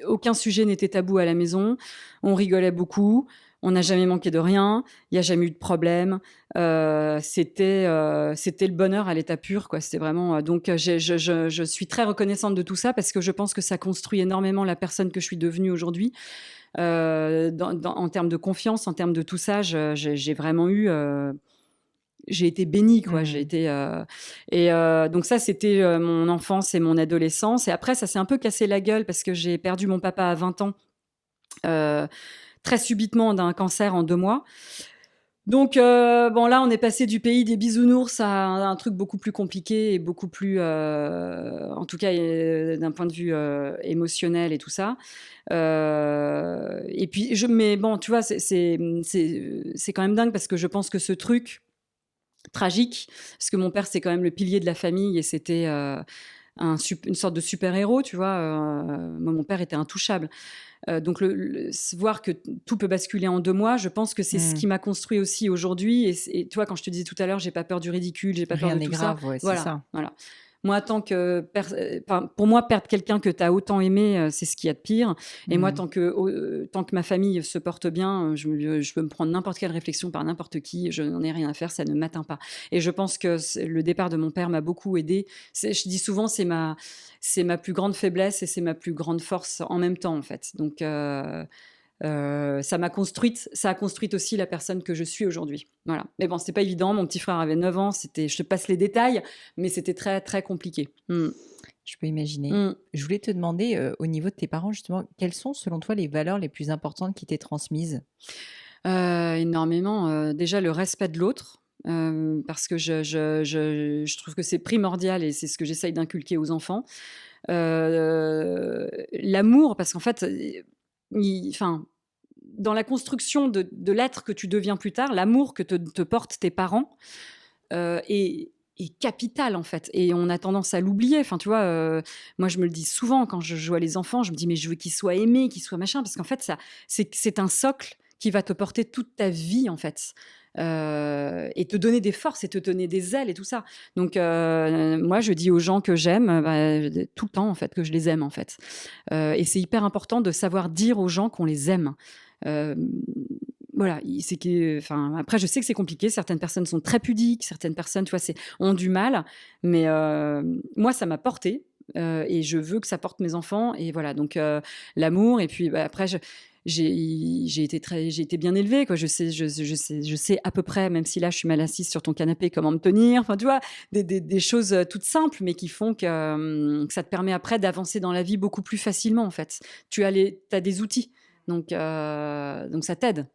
aucun sujet n'était tabou à la maison. On rigolait beaucoup. On n'a jamais manqué de rien. Il n'y a jamais eu de problème. C'était le bonheur à l'état pur, quoi. C'était vraiment. Donc, je suis très reconnaissante de tout ça parce que je pense que ça construit énormément la personne que je suis devenue aujourd'hui. En termes de confiance, en termes de tout ça, j'ai vraiment eu. J'ai été bénie, quoi. J'ai été donc ça, c'était mon enfance et mon adolescence. Et après, ça s'est un peu cassé la gueule parce que j'ai perdu mon papa à 20 ans. Très subitement d'un cancer en 2 mois. Donc, bon, là, on est passé du pays des bisounours à un truc beaucoup plus compliqué et beaucoup plus, en tout cas, d'un point de vue émotionnel et tout ça. Et puis, mais bon, tu vois, c'est quand même dingue parce que je pense que ce truc tragique, parce que mon père, c'est quand même le pilier de la famille et c'était une sorte de super-héros, tu vois. Moi, mon père était intouchable. Donc, voir que tout peut basculer en 2 mois, je pense que c'est ce qui m'a construit aussi aujourd'hui. Et tu vois, quand je te disais tout à l'heure, j'ai pas peur du ridicule, j'ai pas peur Rien de n'est tout grave, ça. ouais, c'est Voilà, ça. voilà. Moi, pour moi, perdre quelqu'un que tu as autant aimé, c'est ce qu'il y a de pire. Et moi, tant que ma famille se porte bien, je peux me prendre n'importe quelle réflexion par n'importe qui. Je n'en ai rien à faire, ça ne m'atteint pas. Et je pense que le départ de mon père m'a beaucoup aidée. Je dis souvent, c'est ma plus grande faiblesse et c'est ma plus grande force en même temps, en fait. Donc, ça a construit aussi la personne que je suis aujourd'hui. Voilà. Mais bon, c'était pas évident. Mon petit frère avait 9 ans. Je te passe les détails, mais c'était très, très compliqué. Je peux imaginer. Je voulais te demander, au niveau de tes parents, justement, quelles sont, selon toi, les valeurs les plus importantes qui t'aient transmises? Énormément. Déjà, le respect de l'autre. Parce que je trouve que c'est primordial et c'est ce que j'essaye d'inculquer aux enfants. L'amour, parce qu'en fait, dans la construction de l'être que tu deviens plus tard, l'amour que te portent tes parents est capital, en fait. Et on a tendance à l'oublier. Enfin, tu vois, moi, je me le dis souvent quand je joue à les enfants, je me dis, mais je veux qu'ils soient aimés, qu'ils soient machin, parce qu'en fait, c'est un socle qui va te porter toute ta vie, en fait. et te donner des forces et te donner des ailes et tout ça. Donc, moi, je dis aux gens que j'aime, tout le temps, en fait, que je les aime, en fait. Et c'est hyper important de savoir dire aux gens qu'on les aime. Euh, voilà, enfin, après, je sais que c'est compliqué. Certaines personnes sont très pudiques, certaines personnes, tu vois, ont du mal. Mais moi, ça m'a porté. Et je veux que ça porte mes enfants. Et voilà, donc l'amour. Et puis après, j'ai été bien élevée, quoi. Je sais à peu près, même si là je suis mal assise sur ton canapé, comment me tenir. Enfin, tu vois, des choses toutes simples, mais qui font que ça te permet après d'avancer dans la vie beaucoup plus facilement, en fait. T'as des outils, donc ça t'aide.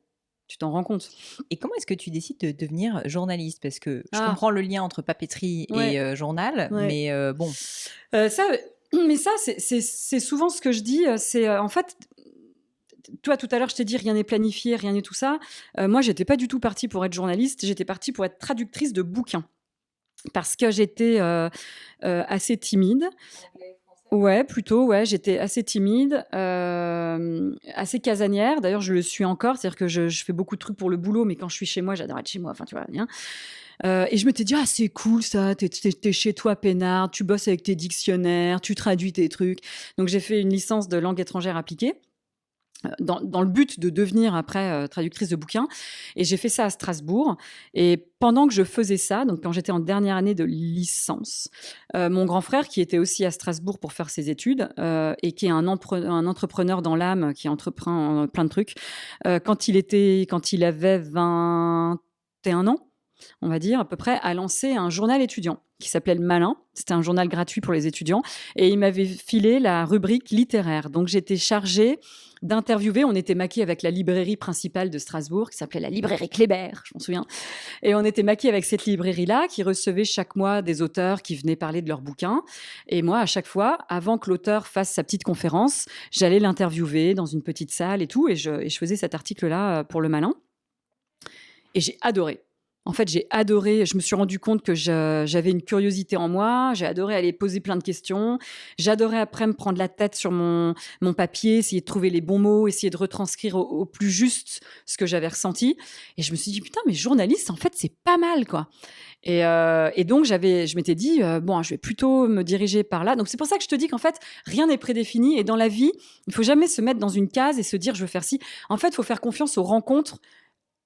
Tu t'en rends compte. Et comment est-ce que tu décides de devenir journaliste? Parce que je Ah, comprends le lien entre papeterie et ouais, journal, ouais. mais bon. Ça, mais ça, c'est souvent ce que je dis. C'est en fait, toi, tout à l'heure, je t'ai dit rien n'est planifié, rien n'est tout ça. Moi, j'étais pas du tout partie pour être journaliste. J'étais partie pour être traductrice de bouquins parce que j'étais assez timide. Ouais, plutôt, ouais, j'étais assez timide, assez casanière. D'ailleurs, je le suis encore, c'est-à-dire que je fais beaucoup de trucs pour le boulot, mais quand je suis chez moi, j'adore être chez moi. Enfin, tu vois, rien. Et je m'étais dit, ah, c'est cool ça, t'es chez toi, peinard, tu bosses avec tes dictionnaires, tu traduis tes trucs. Donc, j'ai fait une licence de langue étrangère appliquée. Dans le but de devenir après traductrice de bouquins. Et j'ai fait ça à Strasbourg. Et pendant que je faisais ça, donc quand j'étais en dernière année de licence, mon grand frère, qui était aussi à Strasbourg pour faire ses études et qui est un entrepreneur dans l'âme, qui entreprend plein de trucs, quand il avait 21 ans, on va dire à peu près, a lancé un journal étudiant qui s'appelait Le Malin. C'était un journal gratuit pour les étudiants. Et il m'avait filé la rubrique littéraire. Donc j'étais chargée d'interviewer. On était maqués avec la librairie principale de Strasbourg, qui s'appelait la librairie Kléber, je m'en souviens. Et on était maqués avec cette librairie-là, qui recevait chaque mois des auteurs qui venaient parler de leurs bouquins. Et moi, à chaque fois, avant que l'auteur fasse sa petite conférence, j'allais l'interviewer dans une petite salle et tout. Et je faisais cet article-là pour Le Malin. Et j'ai adoré. En fait, j'ai adoré. Je me suis rendu compte que j'avais une curiosité en moi. J'ai adoré aller poser plein de questions. J'adorais après me prendre la tête sur mon papier, essayer de trouver les bons mots, essayer de retranscrire au plus juste ce que j'avais ressenti. Et je me suis dit, putain, mais journaliste, en fait, c'est pas mal, quoi. Et donc, je m'étais dit, bon, je vais plutôt me diriger par là. Donc, c'est pour ça que je te dis qu'en fait, rien n'est prédéfini. Et dans la vie, il faut jamais se mettre dans une case et se dire, je veux faire ci. En fait, il faut faire confiance aux rencontres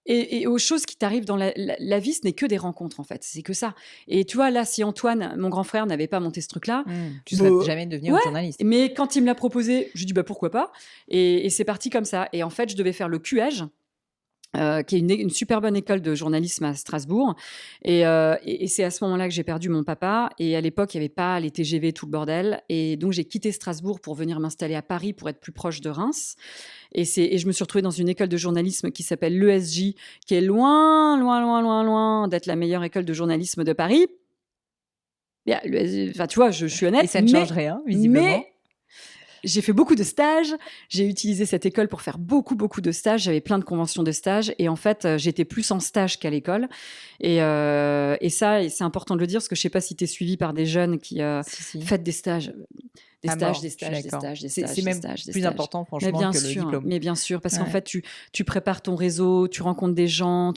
et aux choses qui t'arrivent dans la vie. Ce n'est que des rencontres, en fait. C'est que ça. Et tu vois, là, si Antoine, mon grand frère, n'avait pas monté ce truc-là, Tu serais jamais devenu ouais, journaliste. mais quand il me l'a proposé, je lui ai dit, bah, pourquoi pas. Et c'est parti comme ça. Et en fait, je devais faire le QH, qui est une super bonne école de journalisme à Strasbourg. Et c'est à ce moment-là que j'ai perdu mon papa. Et à l'époque, il n'y avait pas les TGV, tout le bordel. Et donc, j'ai quitté Strasbourg pour venir m'installer à Paris pour être plus proche de Reims. Et je me suis retrouvée dans une école de journalisme qui s'appelle l'ESJ, qui est loin, loin, loin, loin, loin d'être la meilleure école de journalisme de Paris. Bien, enfin, tu vois, je suis honnête. Et ça ne change rien, visiblement. Mais j'ai fait beaucoup de stages. J'ai utilisé cette école pour faire beaucoup, beaucoup de stages. J'avais plein de conventions de stages. Et en fait, j'étais plus en stage qu'à l'école. Et ça, c'est important de le dire, parce que je ne sais pas si tu es suivi par des jeunes qui font des stages. Des stages. C'est même plus important, franchement, que le diplôme. Mais bien sûr, parce qu'en fait, tu prépares ton réseau, tu rencontres des gens,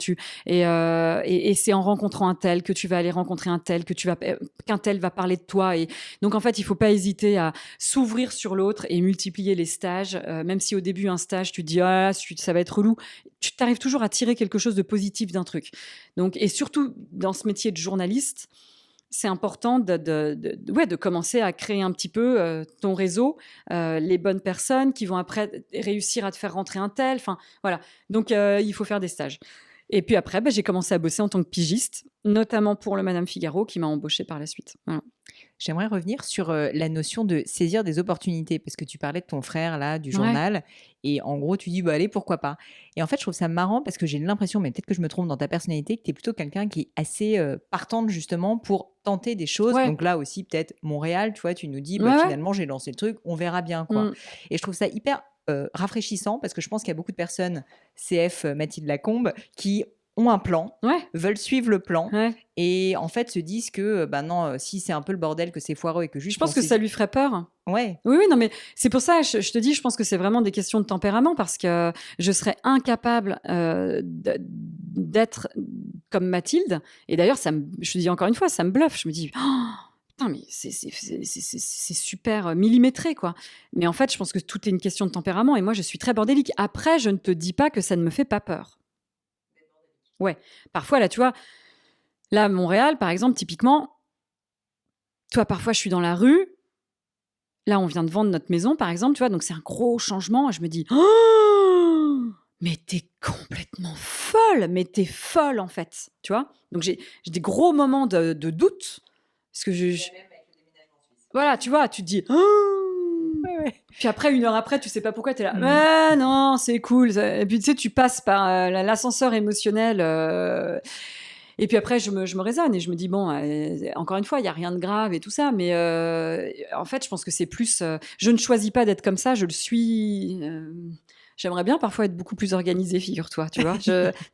et c'est en rencontrant un tel que tu vas aller rencontrer un tel, qu'un tel va parler de toi. Et donc, en fait, il ne faut pas hésiter à s'ouvrir sur l'autre et multiplier les stages. Même si au début, un stage, tu te dis, ah, ça va être relou, tu t'arrives toujours à tirer quelque chose de positif d'un truc. Donc, et surtout, dans ce métier de journaliste, c'est important de commencer à créer un petit peu ton réseau, les bonnes personnes qui vont après réussir à te faire rentrer un tel. Enfin, voilà. Donc, il faut faire des stages. Et puis après, j'ai commencé à bosser en tant que pigiste, notamment pour le Madame Figaro, qui m'a embauchée par la suite. Voilà. J'aimerais revenir sur la notion de saisir des opportunités, parce que tu parlais de ton frère, là, du journal, et en gros, tu dis, bah allez, pourquoi pas. Et en fait, je trouve ça marrant, parce que j'ai l'impression, mais peut-être que je me trompe dans ta personnalité, que tu es plutôt quelqu'un qui est assez partante, justement, pour tenter des choses. Ouais. Donc là aussi, peut-être Montréal, tu vois, tu nous dis, finalement, j'ai lancé le truc, on verra bien, quoi. Et je trouve ça hyper rafraîchissant, parce que je pense qu'il y a beaucoup de personnes, CF Mathilde Lacombe, qui ont un plan, veulent suivre le plan, et en fait se disent que non, si c'est un peu le bordel, que c'est foireux et que juste... Je pense que ça lui ferait peur. Ouais. Oui, non, mais c'est pour ça, je te dis, je pense que c'est vraiment des questions de tempérament, parce que je serais incapable d'être comme Mathilde. Et d'ailleurs, je te dis encore une fois, ça me bluffe. Je me dis, oh, putain, mais c'est super millimétré, quoi. Mais en fait, je pense que tout est une question de tempérament. Et moi, je suis très bordélique. Après, je ne te dis pas que ça ne me fait pas peur. Ouais. Parfois, là, tu vois, là, à Montréal, par exemple, typiquement, toi, parfois, je suis dans la rue. Là, on vient de vendre notre maison, par exemple, tu vois, donc c'est un gros changement. Et je me dis, oh, mais t'es complètement folle, mais t'es folle, en fait, tu vois. Donc, j'ai des gros moments de doute. Parce que voilà, tu vois, tu te dis, oh. Ouais. Puis après, 1 heure après, tu sais pas pourquoi, t'es là, mais non, c'est cool. Et puis, tu sais, tu passes par l'ascenseur émotionnel. Et puis après, je me raisonne et je me dis, bon, encore une fois, il n'y a rien de grave et tout ça. Mais en fait, je pense que c'est plus. Je ne choisis pas d'être comme ça, je le suis. J'aimerais bien parfois être beaucoup plus organisée, figure-toi, tu vois.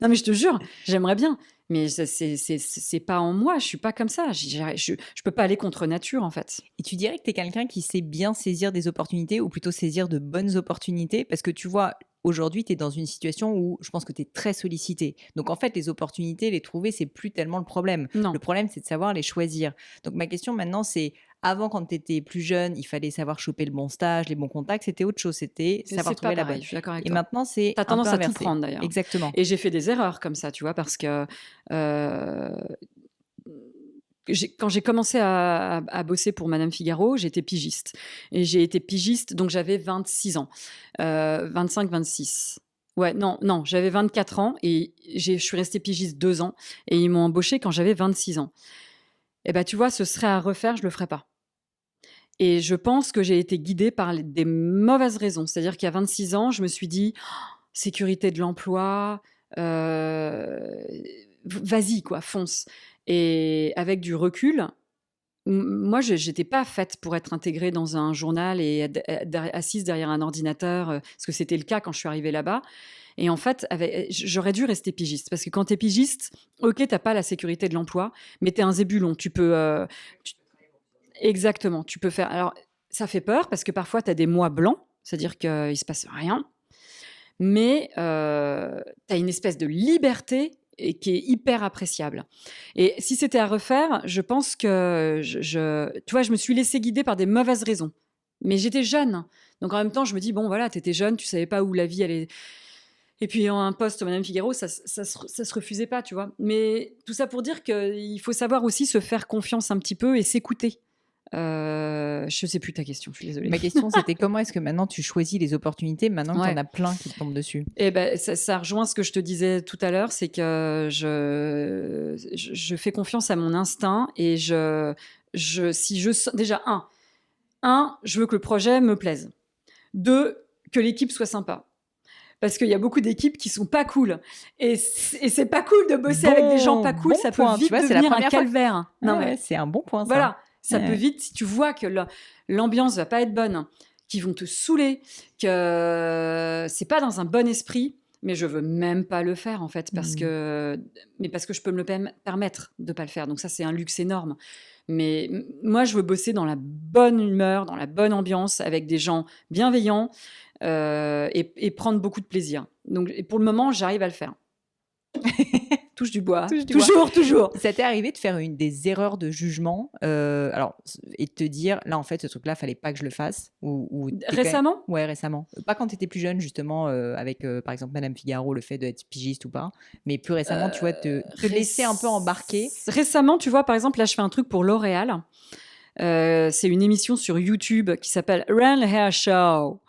Non, mais je te jure, j'aimerais bien. Mais c'est pas en moi, je suis pas comme ça. Je peux pas aller contre nature, en fait. Et tu dirais que tu es quelqu'un qui sait bien saisir des opportunités ou plutôt saisir de bonnes opportunités? Parce que tu vois, aujourd'hui, tu es dans une situation où je pense que tu es très sollicité. Donc en fait, les opportunités, les trouver, c'est plus tellement le problème. Non. Le problème, c'est de savoir les choisir. Donc ma question maintenant, c'est avant, quand tu étais plus jeune, il fallait savoir choper le bon stage, les bons contacts, c'était autre chose, c'était Mais savoir c'est trouver pas la pareil, bonne. je suis d'accord avec Et toi. maintenant, c'est T'as un peu tendance à tout inversé. prendre, d'ailleurs. Exactement. Et j'ai fait des erreurs comme ça, tu vois, parce que quand j'ai commencé à bosser pour Madame Figaro, j'étais pigiste. Et j'ai été pigiste, donc j'avais 26 ans. 25, 26. Ouais, non, j'avais 24 ans et je suis restée pigiste 2 ans. Et ils m'ont embauchée quand j'avais 26 ans. Et ben, tu vois, ce serait à refaire, je le ferais pas. Et je pense que j'ai été guidée par des mauvaises raisons. C'est-à-dire qu'à 26 ans, je me suis dit, sécurité de l'emploi, vas-y, quoi, fonce. Et avec du recul, moi, je n'étais pas faite pour être intégrée dans un journal et assise derrière un ordinateur, parce que c'était le cas quand je suis arrivée là-bas. Et en fait, j'aurais dû rester pigiste, parce que quand tu es pigiste, ok, tu n'as pas la sécurité de l'emploi, mais tu es un zébulon. Exactement, tu peux faire. Alors, ça fait peur, parce que parfois, tu as des mois blancs, c'est-à-dire qu'il ne se passe rien, mais tu as une espèce de liberté et qui est hyper appréciable. Et si c'était à refaire, je pense que tu vois, je me suis laissée guider par des mauvaises raisons. Mais j'étais jeune. Donc en même temps, je me dis, bon, voilà, tu étais jeune, tu savais pas où la vie allait. Et puis un poste Madame Figaro, ça se refusait pas, tu vois. Mais tout ça pour dire qu'il faut savoir aussi se faire confiance un petit peu et s'écouter. Je sais plus ta question, je suis désolée. Ma question, c'était comment est-ce que maintenant tu choisis les opportunités maintenant que tu en Ouais. as plein qui te tombent dessus? Eh ben, ça rejoint ce que je te disais tout à l'heure, c'est que je fais confiance à mon instinct et si je sens, déjà, je veux que le projet me plaise. 2, que l'équipe soit sympa. Parce qu'il y a beaucoup d'équipes qui sont pas cool. Et c'est pas cool de bosser avec des gens pas cool, ça peut vite devenir un calvaire. Non, mais c'est un bon point, ça. Voilà, ça peut vite, si tu vois que l'ambiance va pas être bonne, qu'ils vont te saouler, que c'est pas dans un bon esprit, mais je veux même pas le faire, en fait, parce que je peux me le permettre de pas le faire. Donc ça, c'est un luxe énorme. Mais moi, je veux bosser dans la bonne humeur, dans la bonne ambiance, avec des gens bienveillants, et prendre beaucoup de plaisir. Donc, pour le moment, j'arrive à le faire. Touche du bois. Toujours. Ça t'est arrivé de faire des erreurs de jugement, et de te dire, là, en fait, ce truc-là, fallait pas que je le fasse ou Récemment ? Ouais, récemment. Pas quand tu étais plus jeune, justement, avec, par exemple, Madame Figaro, le fait d'être pigiste ou pas, mais plus récemment, tu vois, te laisser un peu embarquer. Récemment, tu vois, par exemple, là, je fais un truc pour L'Oréal. C'est une émission sur YouTube qui s'appelle Run Hair Show.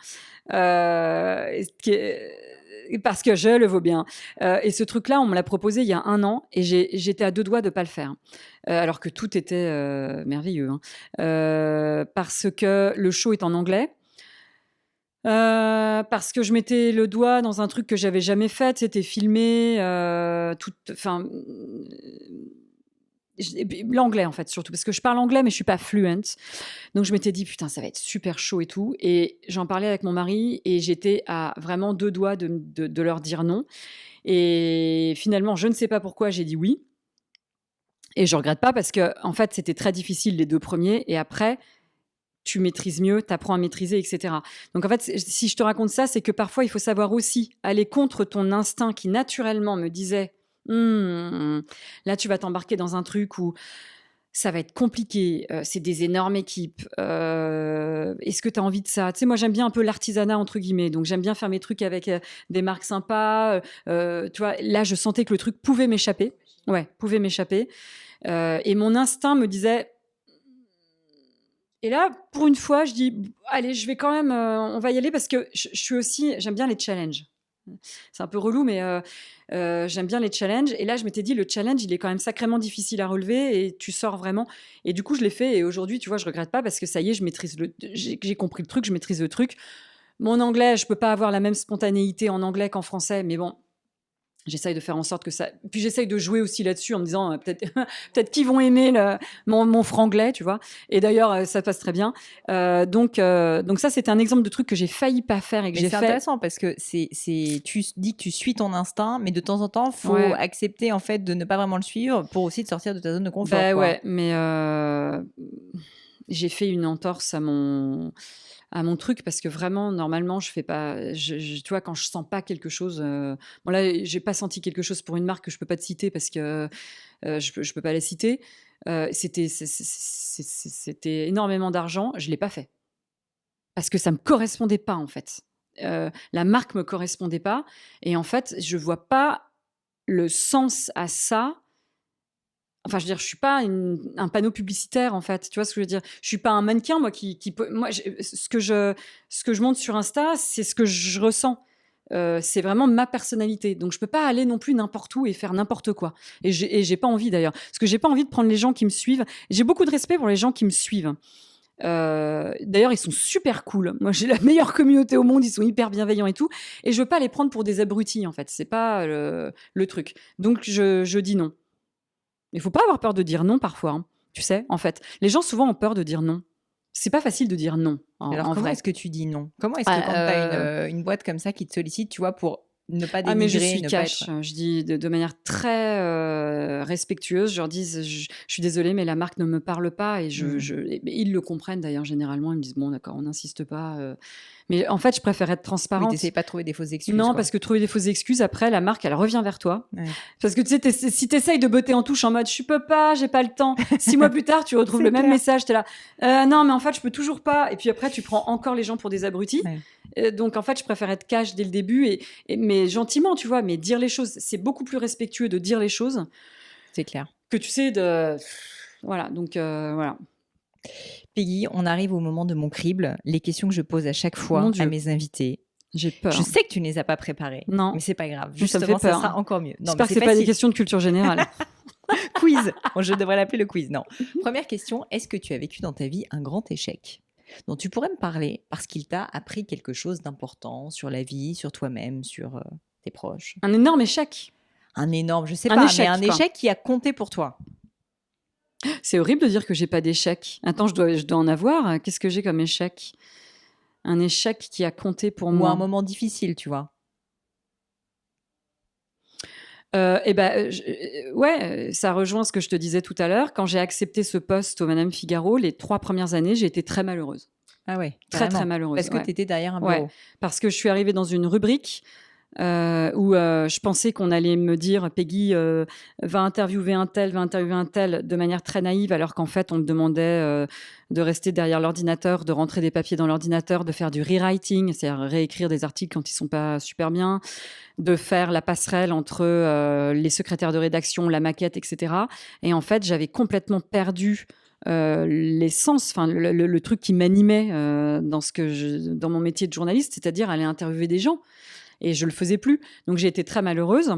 Parce que je le vaux bien. Et ce truc-là, on me l'a proposé il y a 1 an et j'étais à 2 doigts de ne pas le faire. Alors que tout était merveilleux. Parce que le show est en anglais. Parce que je mettais le doigt dans un truc que j'avais jamais fait. C'était filmé. L'anglais, en fait, surtout. Parce que je parle anglais, mais je suis pas fluent. Donc, je m'étais dit, putain, ça va être super chaud et tout. Et j'en parlais avec mon mari et j'étais à vraiment 2 doigts de leur dire non. Et finalement, je ne sais pas pourquoi, j'ai dit oui. Et je regrette pas parce que, en fait, c'était très difficile les 2 premiers. Et après, tu maîtrises mieux, tu apprends à maîtriser, etc. Donc, en fait, si je te raconte ça, c'est que parfois, il faut savoir aussi aller contre ton instinct qui, naturellement, me disait Là, tu vas t'embarquer dans un truc où ça va être compliqué. C'est des énormes équipes. Est-ce que tu as envie de ça? Tu sais, moi, j'aime bien un peu l'artisanat, entre guillemets. Donc, j'aime bien faire mes trucs avec des marques sympas. Tu vois, là, je sentais que le truc pouvait m'échapper. Ouais, pouvait m'échapper. Et mon instinct me disait... Et là, pour une fois, je dis, allez, je vais quand même, on va y aller parce que je suis aussi, j'aime bien les challenges. C'est un peu relou, mais j'aime bien les challenges. Et là, je m'étais dit, le challenge, il est quand même sacrément difficile à relever et tu sors vraiment. Et du coup, je l'ai fait. Et aujourd'hui, tu vois, je regrette pas parce que ça y est, j'ai compris le truc, je maîtrise le truc. Mon anglais, je peux pas avoir la même spontanéité en anglais qu'en français, mais bon. J'essaye de faire en sorte que ça... Puis j'essaye de jouer aussi là-dessus en me disant peut-être qu'ils vont aimer mon franglais, tu vois. Et d'ailleurs, ça passe très bien. Donc ça, c'était un exemple de truc que j'ai failli pas faire et que j'ai fait. C'est intéressant parce que tu dis que tu suis ton instinct, mais de temps en temps, faut Ouais. accepter en fait de ne pas vraiment le suivre pour aussi te sortir de ta zone de confort. Bah quoi. ouais, mais j'ai fait une entorse à mon truc parce que vraiment normalement je fais pas tu vois, quand je sens pas quelque chose bon là j'ai pas senti quelque chose pour une marque que je peux pas te citer parce que je peux pas la citer. C'était énormément d'argent, je l'ai pas fait parce que ça me correspondait pas en fait. La marque me correspondait pas et en fait je vois pas le sens à ça. Enfin, je veux dire, je suis pas un panneau publicitaire, en fait. Tu vois ce que je veux dire? Je suis pas un mannequin, moi, qui peut... Moi, ce que je montre sur Insta, c'est ce que je ressens. C'est vraiment ma personnalité. Donc, je peux pas aller non plus n'importe où et faire n'importe quoi. Et j'ai pas envie, d'ailleurs. Parce que j'ai pas envie de prendre les gens qui me suivent. J'ai beaucoup de respect pour les gens qui me suivent. D'ailleurs, ils sont super cool. Moi, j'ai la meilleure communauté au monde. Ils sont hyper bienveillants et tout. Et je veux pas les prendre pour des abrutis, en fait. C'est pas le truc. Donc, je dis non. Il faut pas avoir peur de dire non parfois, hein. Tu sais, en fait. Les gens souvent ont peur de dire non. C'est pas facile de dire non, Alors, en comment vrai. est-ce que tu dis non? Comment est-ce que quand tu as une boîte comme ça qui te sollicite, tu vois, pour ne pas dénigrer, mais je suis ne cash. pas être... Je dis de manière très respectueuse. Je leur dis, je suis désolée, mais la marque ne me parle pas. Et ils le comprennent d'ailleurs généralement. Ils me disent, bon, d'accord, on n'insiste pas. Mais en fait, je préfère être Oui, transparente. t'essayes pas de trouver des fausses excuses. Non, quoi. parce que trouver des fausses excuses, après, la marque, elle revient vers toi. Ouais. Parce que tu sais, si t'essayes de botter en touche en mode, je peux pas, j'ai pas le temps. 6 mois plus tard, tu retrouves C'est le même clair. message, t'es là, non, mais en fait, je peux toujours pas. Et puis après, tu prends encore les gens pour des abrutis. Ouais. Donc, en fait, je préfère être cash dès le début, mais gentiment, tu vois, mais dire les choses, c'est beaucoup plus respectueux de dire les choses C'est clair. que tu sais de... Voilà, donc voilà. Peggy, on arrive au moment de mon crible. Les questions que je pose à chaque Mon fois Dieu. à mes invités. J'ai peur. Je sais que tu ne les as pas préparées. Non. Mais c'est pas grave. Mais ça me Justement, fait ça peur. sera encore mieux. Non, J'espère mais que c'est pas des facile. questions de culture générale. Quiz. Bon, je devrais l'appeler le quiz. Non. Première question. Est-ce que tu as vécu dans ta vie un grand échec dont tu pourrais me parler parce qu'il t'a appris quelque chose d'important sur la vie, sur toi-même, sur tes proches? Un énorme échec. Un énorme, je sais Un pas, échec, mais un quoi. échec qui a compté pour toi. C'est horrible de dire que j'ai pas d'échec. Attends, je dois en avoir. Qu'est-ce que j'ai comme échec? Un échec qui a compté pour Ou moi. un moment difficile, tu vois. Ouais, ça rejoint ce que je te disais tout à l'heure. Quand j'ai accepté ce poste au Madame Figaro, les 3 premières années, j'ai été très malheureuse. Ah ouais. Très, carrément. très malheureuse. Parce que ouais. tu étais derrière un Ouais. bureau. Parce que je suis arrivée dans une rubrique où je pensais qu'on allait me dire Peggy, va interviewer un tel de manière très naïve, alors qu'en fait, on me demandait de rester derrière l'ordinateur, de rentrer des papiers dans l'ordinateur, de faire du rewriting, c'est-à-dire réécrire des articles quand ils sont pas super bien, de faire la passerelle entre les secrétaires de rédaction, la maquette, etc. Et en fait, j'avais complètement perdu l'essence, enfin le truc qui m'animait dans mon métier de journaliste, c'est-à-dire aller interviewer des gens. Et je le faisais plus. Donc j'ai été très malheureuse.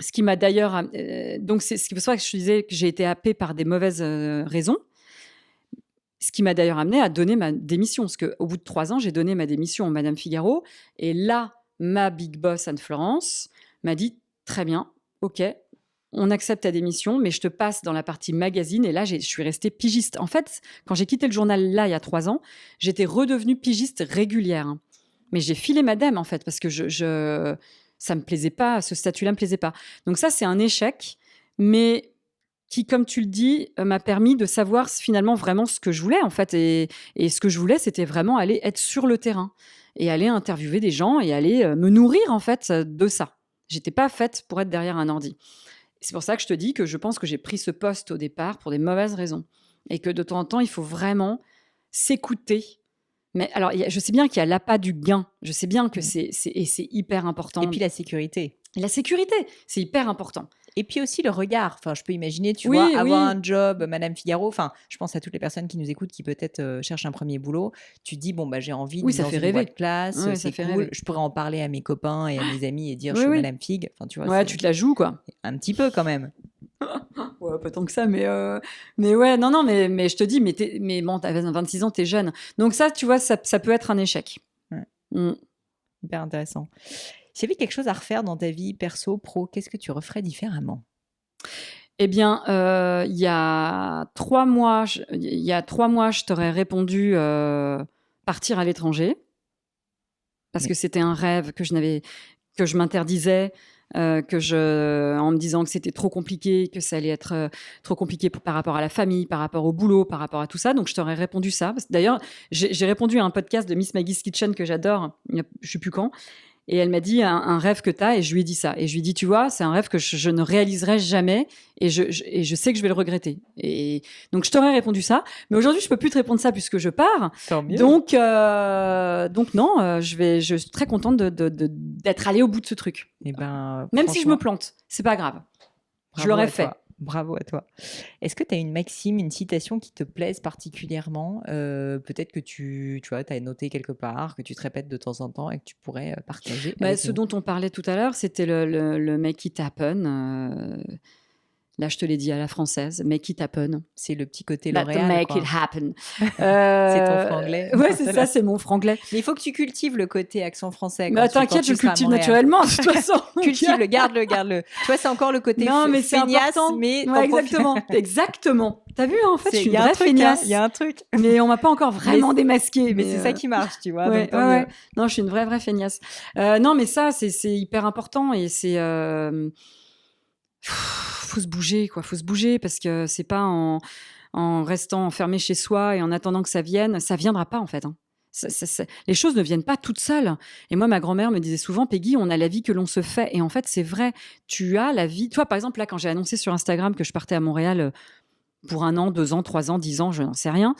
Ce qui m'a d'ailleurs... donc c'est pour ça que je te disais que j'ai été happée par des mauvaises raisons. Ce qui m'a d'ailleurs amenée à donner ma démission. Parce qu'au bout de 3 ans, j'ai donné ma démission à Madame Figaro. Et là, ma big boss, Anne-Florence, m'a dit « Très bien, ok, on accepte ta démission, mais je te passe dans la partie magazine. » Et là, je suis restée pigiste. En fait, quand j'ai quitté le journal là, il y a 3 ans, j'étais redevenue pigiste régulière. Mais j'ai filé madame, en fait, parce que ça me plaisait pas, ce statut-là me plaisait pas. Donc ça, c'est un échec, mais qui, comme tu le dis, m'a permis de savoir finalement vraiment ce que je voulais, en fait. Et ce que je voulais, c'était vraiment aller être sur le terrain et aller interviewer des gens et aller me nourrir, en fait, de ça. J'étais pas faite pour être derrière un ordi. C'est pour ça que je te dis que je pense que j'ai pris ce poste au départ pour des mauvaises raisons et que de temps en temps, il faut vraiment s'écouter. Mais alors, je sais bien qu'il y a l'appât du gain. Je sais bien que Mmh. c'est hyper Et important. puis la sécurité. Et la sécurité, c'est hyper important. Et puis aussi le regard. Enfin, je peux imaginer, tu vois, Oui, avoir oui, un job, Madame Figaro. Enfin, je pense à toutes les personnes qui nous écoutent qui peut-être cherchent un premier boulot. Tu te dis, bon, bah, j'ai envie oui, d'être ça dans fait une boîte rêver. classe, Ouais, ça c'est fait cool. rêver. Je pourrais en parler à mes copains et à mes amis et dire, je Oui, suis oui. Madame Fig. Enfin, tu vois, Ouais, tu c'est te la joues, quoi. un petit peu quand même. Ouais, pas tant que ça, mais ouais, non, non, mais je te dis, mais bon, t'as 26 ans, t'es jeune. Donc ça, tu vois, ça peut être un échec. Ouais, Mm. hyper intéressant. S'il y avait quelque chose à refaire dans ta vie perso, pro, qu'est-ce que tu referais différemment? Eh bien, il y a 3 mois, je t'aurais répondu partir à l'étranger parce Oui. que c'était un rêve que je m'interdisais, en me disant que c'était trop compliqué, que ça allait être trop compliqué par rapport à la famille, par rapport au boulot, par rapport à tout ça. Donc, je t'aurais répondu ça. D'ailleurs, j'ai répondu à un podcast de Miss Maggie's Kitchen que j'adore, je sais plus quand. Et elle m'a dit un rêve que tu as, et je lui ai dit ça. Et je lui ai dit, tu vois, c'est un rêve que je ne réaliserai jamais, et je sais que je vais le regretter. Et donc, je t'aurais répondu ça. Mais aujourd'hui, je peux plus te répondre ça puisque je pars. Tant mieux. Donc non, je suis très contente d'être allée au bout de ce truc. Eh ben, Même si je me franchement, plante, c'est pas grave. Je bravo l'aurais à fait. toi. Bravo à toi. Est-ce que tu as une maxime, une citation qui te plaise particulièrement? Peut-être que tu vois, tu as noté quelque part, que tu te répètes de temps en temps et que tu pourrais partager Bah, avec ce nous. dont on parlait tout à l'heure, c'était le make it happen. Là, je te l'ai dit à la française, make it happen. C'est le petit côté Bah, to L'Oréal, make it quoi. happen. C'est ton franglais. Ouais, c'est ça, c'est mon franglais. Mais il faut que tu cultives le côté accent français Bah, quand t'inquiète, je tu le seras à cultive Montréal. naturellement, de toute façon. Cultive-le, garde-le, garde-le. Tu vois, c'est encore le côté Non, mais c'est feignasse, important. mais Ouais, t'en profites. exactement. Exactement. T'as vu, hein, en fait, je suis Il y une a un vraie truc, hein, feignasse. il y a un truc. Mais on m'a pas encore vraiment démasqué. Mais c'est ça qui marche, tu vois, Ouais, donc tant ouais, mieux. ouais. Non, je suis une vraie feignasse. Non, mais ça, c'est hyper important et c'est faut se bouger, quoi. Faut se bouger parce que c'est pas en restant enfermé chez soi et en attendant que ça vienne, ça viendra pas en fait, hein. Les choses ne viennent pas toutes seules. Et moi, ma grand-mère me disait souvent, Peggy, on a la vie que l'on se fait. Et en fait, c'est vrai. Tu as la vie. Toi, par exemple, là, quand j'ai annoncé sur Instagram que je partais à Montréal pour 1 an, 2 ans, 3 ans, 10 ans, je n'en sais rien,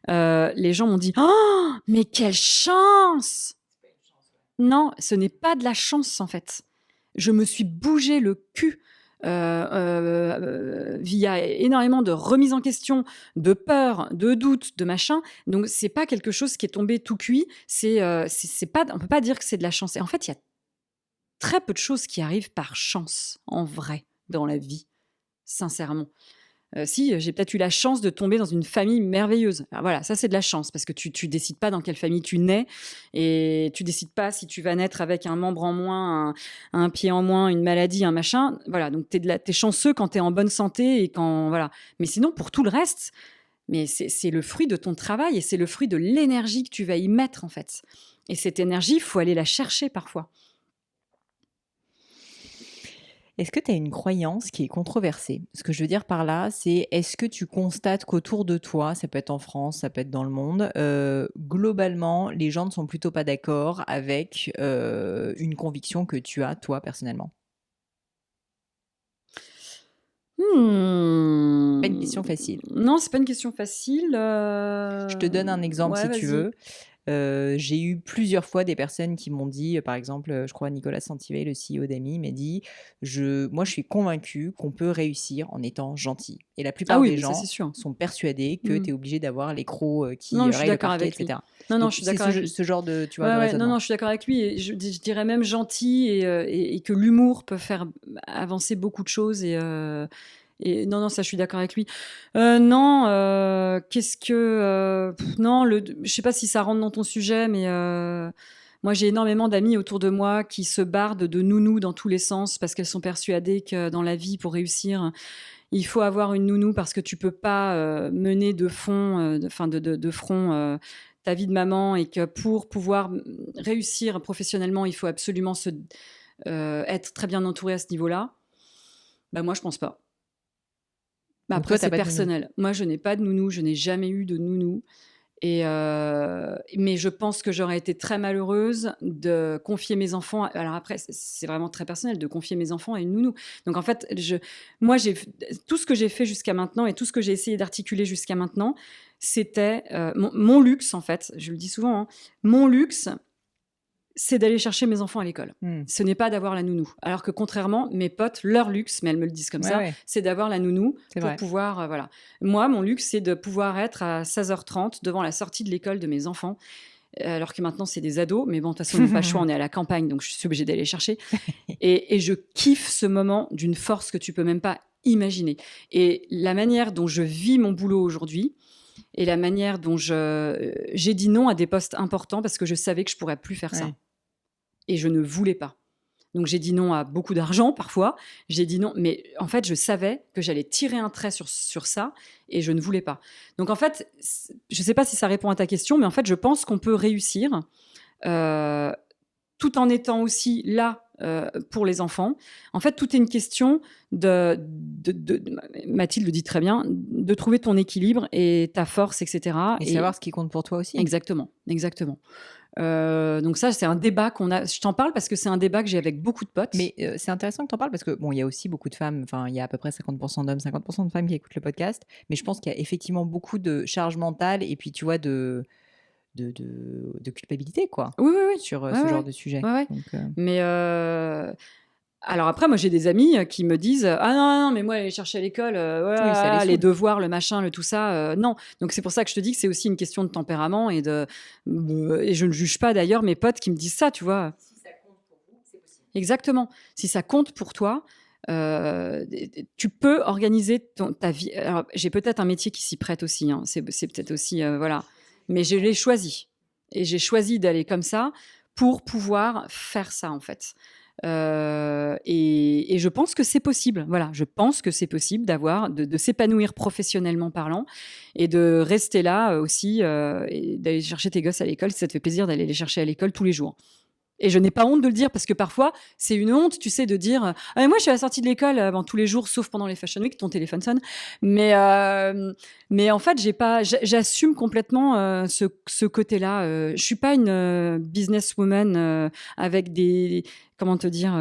les gens m'ont dit, oh, mais quelle chance! Non, ce n'est pas de la chance en fait. Je me suis bougé le cul via énormément de remises en question, de peur, de doute, de machin. Donc c'est pas quelque chose qui est tombé tout cuit. C'est pas, on peut pas dire que c'est de la chance. Et en fait, il y a très peu de choses qui arrivent par chance, en vrai, dans la vie, sincèrement. Si, j'ai peut-être eu la chance de tomber dans une famille merveilleuse. Alors voilà, ça c'est de la chance parce que tu décides pas dans quelle famille tu nais et tu décides pas si tu vas naître avec un membre en moins, un pied en moins, une maladie, un machin. Voilà, donc t'es chanceux quand t'es en bonne santé et quand voilà. Mais sinon pour tout le reste, mais c'est le fruit de ton travail et c'est le fruit de l'énergie que tu vas y mettre en fait. Et cette énergie, il faut aller la chercher parfois. Est-ce que tu as une croyance qui est controversée? Ce que je veux dire par là, c'est est-ce que tu constates qu'autour de toi, ça peut être en France, ça peut être dans le monde, globalement, les gens ne sont plutôt pas d'accord avec une conviction que tu as, toi, personnellement? Pas une question facile. Non, c'est pas une question facile. Je te donne un exemple Ouais, si tu vas-y. veux. J'ai eu plusieurs fois des personnes qui m'ont dit, par exemple, je crois Nicolas Santivet, le CEO d'Ami, m'a dit, moi je suis convaincu qu'on peut réussir en étant gentil. Et la Ah plupart oui, des mais ça gens c'est sûr. sont persuadés que tu es obligé d'avoir les crocs qui Non, mais je suis rayent le d'accord parquet, avec lui. etc. Non, Donc je suis c'est d'accord avec lui. ce genre de, tu vois, Ouais, de ouais, non, raisonnement. je suis d'accord avec lui. Et je dirais même gentil et que l'humour peut faire avancer beaucoup de choses. Et non, ça, je suis d'accord avec lui. Non, qu'est-ce que... non, je sais pas si ça rentre dans ton sujet, mais moi, j'ai énormément d'amis autour de moi qui se bardent de nounou dans tous les sens parce qu'elles sont persuadées que dans la vie, pour réussir, il faut avoir une nounou parce que tu peux pas mener de front ta vie de maman et que pour pouvoir réussir professionnellement, il faut absolument être très bien entouré à ce niveau-là. Bah, moi, je pense pas. Bah, Donc après, toi, t'as c'est pas de nounou. personnel. Moi, je n'ai pas de nounou, je n'ai jamais eu de nounou. Mais je pense que j'aurais été très malheureuse de confier mes enfants. Alors après, c'est vraiment très personnel de confier mes enfants à une nounou. Donc en fait, moi, tout ce que j'ai fait jusqu'à maintenant et tout ce que j'ai essayé d'articuler jusqu'à maintenant, c'était mon luxe, en fait. Je le dis souvent, hein, mon luxe, c'est d'aller chercher mes enfants à l'école. Ce n'est pas d'avoir la nounou. Alors que contrairement, mes potes, leur luxe, mais elles me le disent comme ça, c'est d'avoir la nounou pour pouvoir... voilà. Moi, mon luxe, c'est de pouvoir être à 16h30 devant la sortie de l'école de mes enfants, alors que maintenant, c'est des ados. Mais bon, de toute façon, on n'a pas le choix, on est à la campagne, donc je suis obligée d'aller les chercher. Et je kiffe ce moment d'une force que tu peux même pas imaginer. Et la manière dont je vis mon boulot aujourd'hui, et la manière dont j'ai dit non à des postes importants parce que je savais que je pourrais plus faire ça. Et je ne voulais pas. Donc j'ai dit non à beaucoup d'argent parfois. J'ai dit non, mais en fait je savais que j'allais tirer un trait sur ça et je ne voulais pas. Donc en fait, je ne sais pas si ça répond à ta question, mais en fait je pense qu'on peut réussir tout en étant aussi là pour les enfants. En fait, tout est une question Mathilde le dit très bien, de trouver ton équilibre et ta force, etc. Et savoir ce qui compte pour toi aussi. Exactement. Donc ça, c'est un débat qu'on a. Je t'en parle parce que c'est un débat que j'ai avec beaucoup de potes. Mais c'est intéressant que tu en parles parce que bon, il y a aussi beaucoup de femmes. Enfin, il y a à peu près 50% d'hommes, 50% de femmes qui écoutent le podcast. Mais je pense qu'il y a effectivement beaucoup de charge mentale et puis tu vois de culpabilité, quoi. Oui. Sur ce genre de sujet. Ouais. Donc, mais alors après, moi, j'ai des amis qui me disent ah non, mais moi, aller chercher à l'école, les devoirs, le machin, le tout ça, non. Donc c'est pour ça que je te dis que c'est aussi une question de tempérament et je ne juge pas d'ailleurs mes potes qui me disent ça, tu vois. Si ça compte pour vous, c'est possible. Exactement. Si ça compte pour toi, tu peux organiser ta vie. Alors, j'ai peut-être un métier qui s'y prête aussi. Hein. C'est peut-être aussi voilà. Mais je l'ai choisi et j'ai choisi d'aller comme ça pour pouvoir faire ça en fait. Et je pense que c'est possible. Voilà, je pense que c'est possible de s'épanouir professionnellement parlant et de rester là aussi et d'aller chercher tes gosses à l'école si ça te fait plaisir d'aller les chercher à l'école tous les jours. Et je n'ai pas honte de le dire parce que parfois, c'est une honte, tu sais, de dire ah, moi, je suis à la sortie de l'école tous les jours, sauf pendant les Fashion Week, ton téléphone sonne. Mais en fait, j'assume complètement ce côté-là. Je suis pas une businesswoman avec des... Comment te dire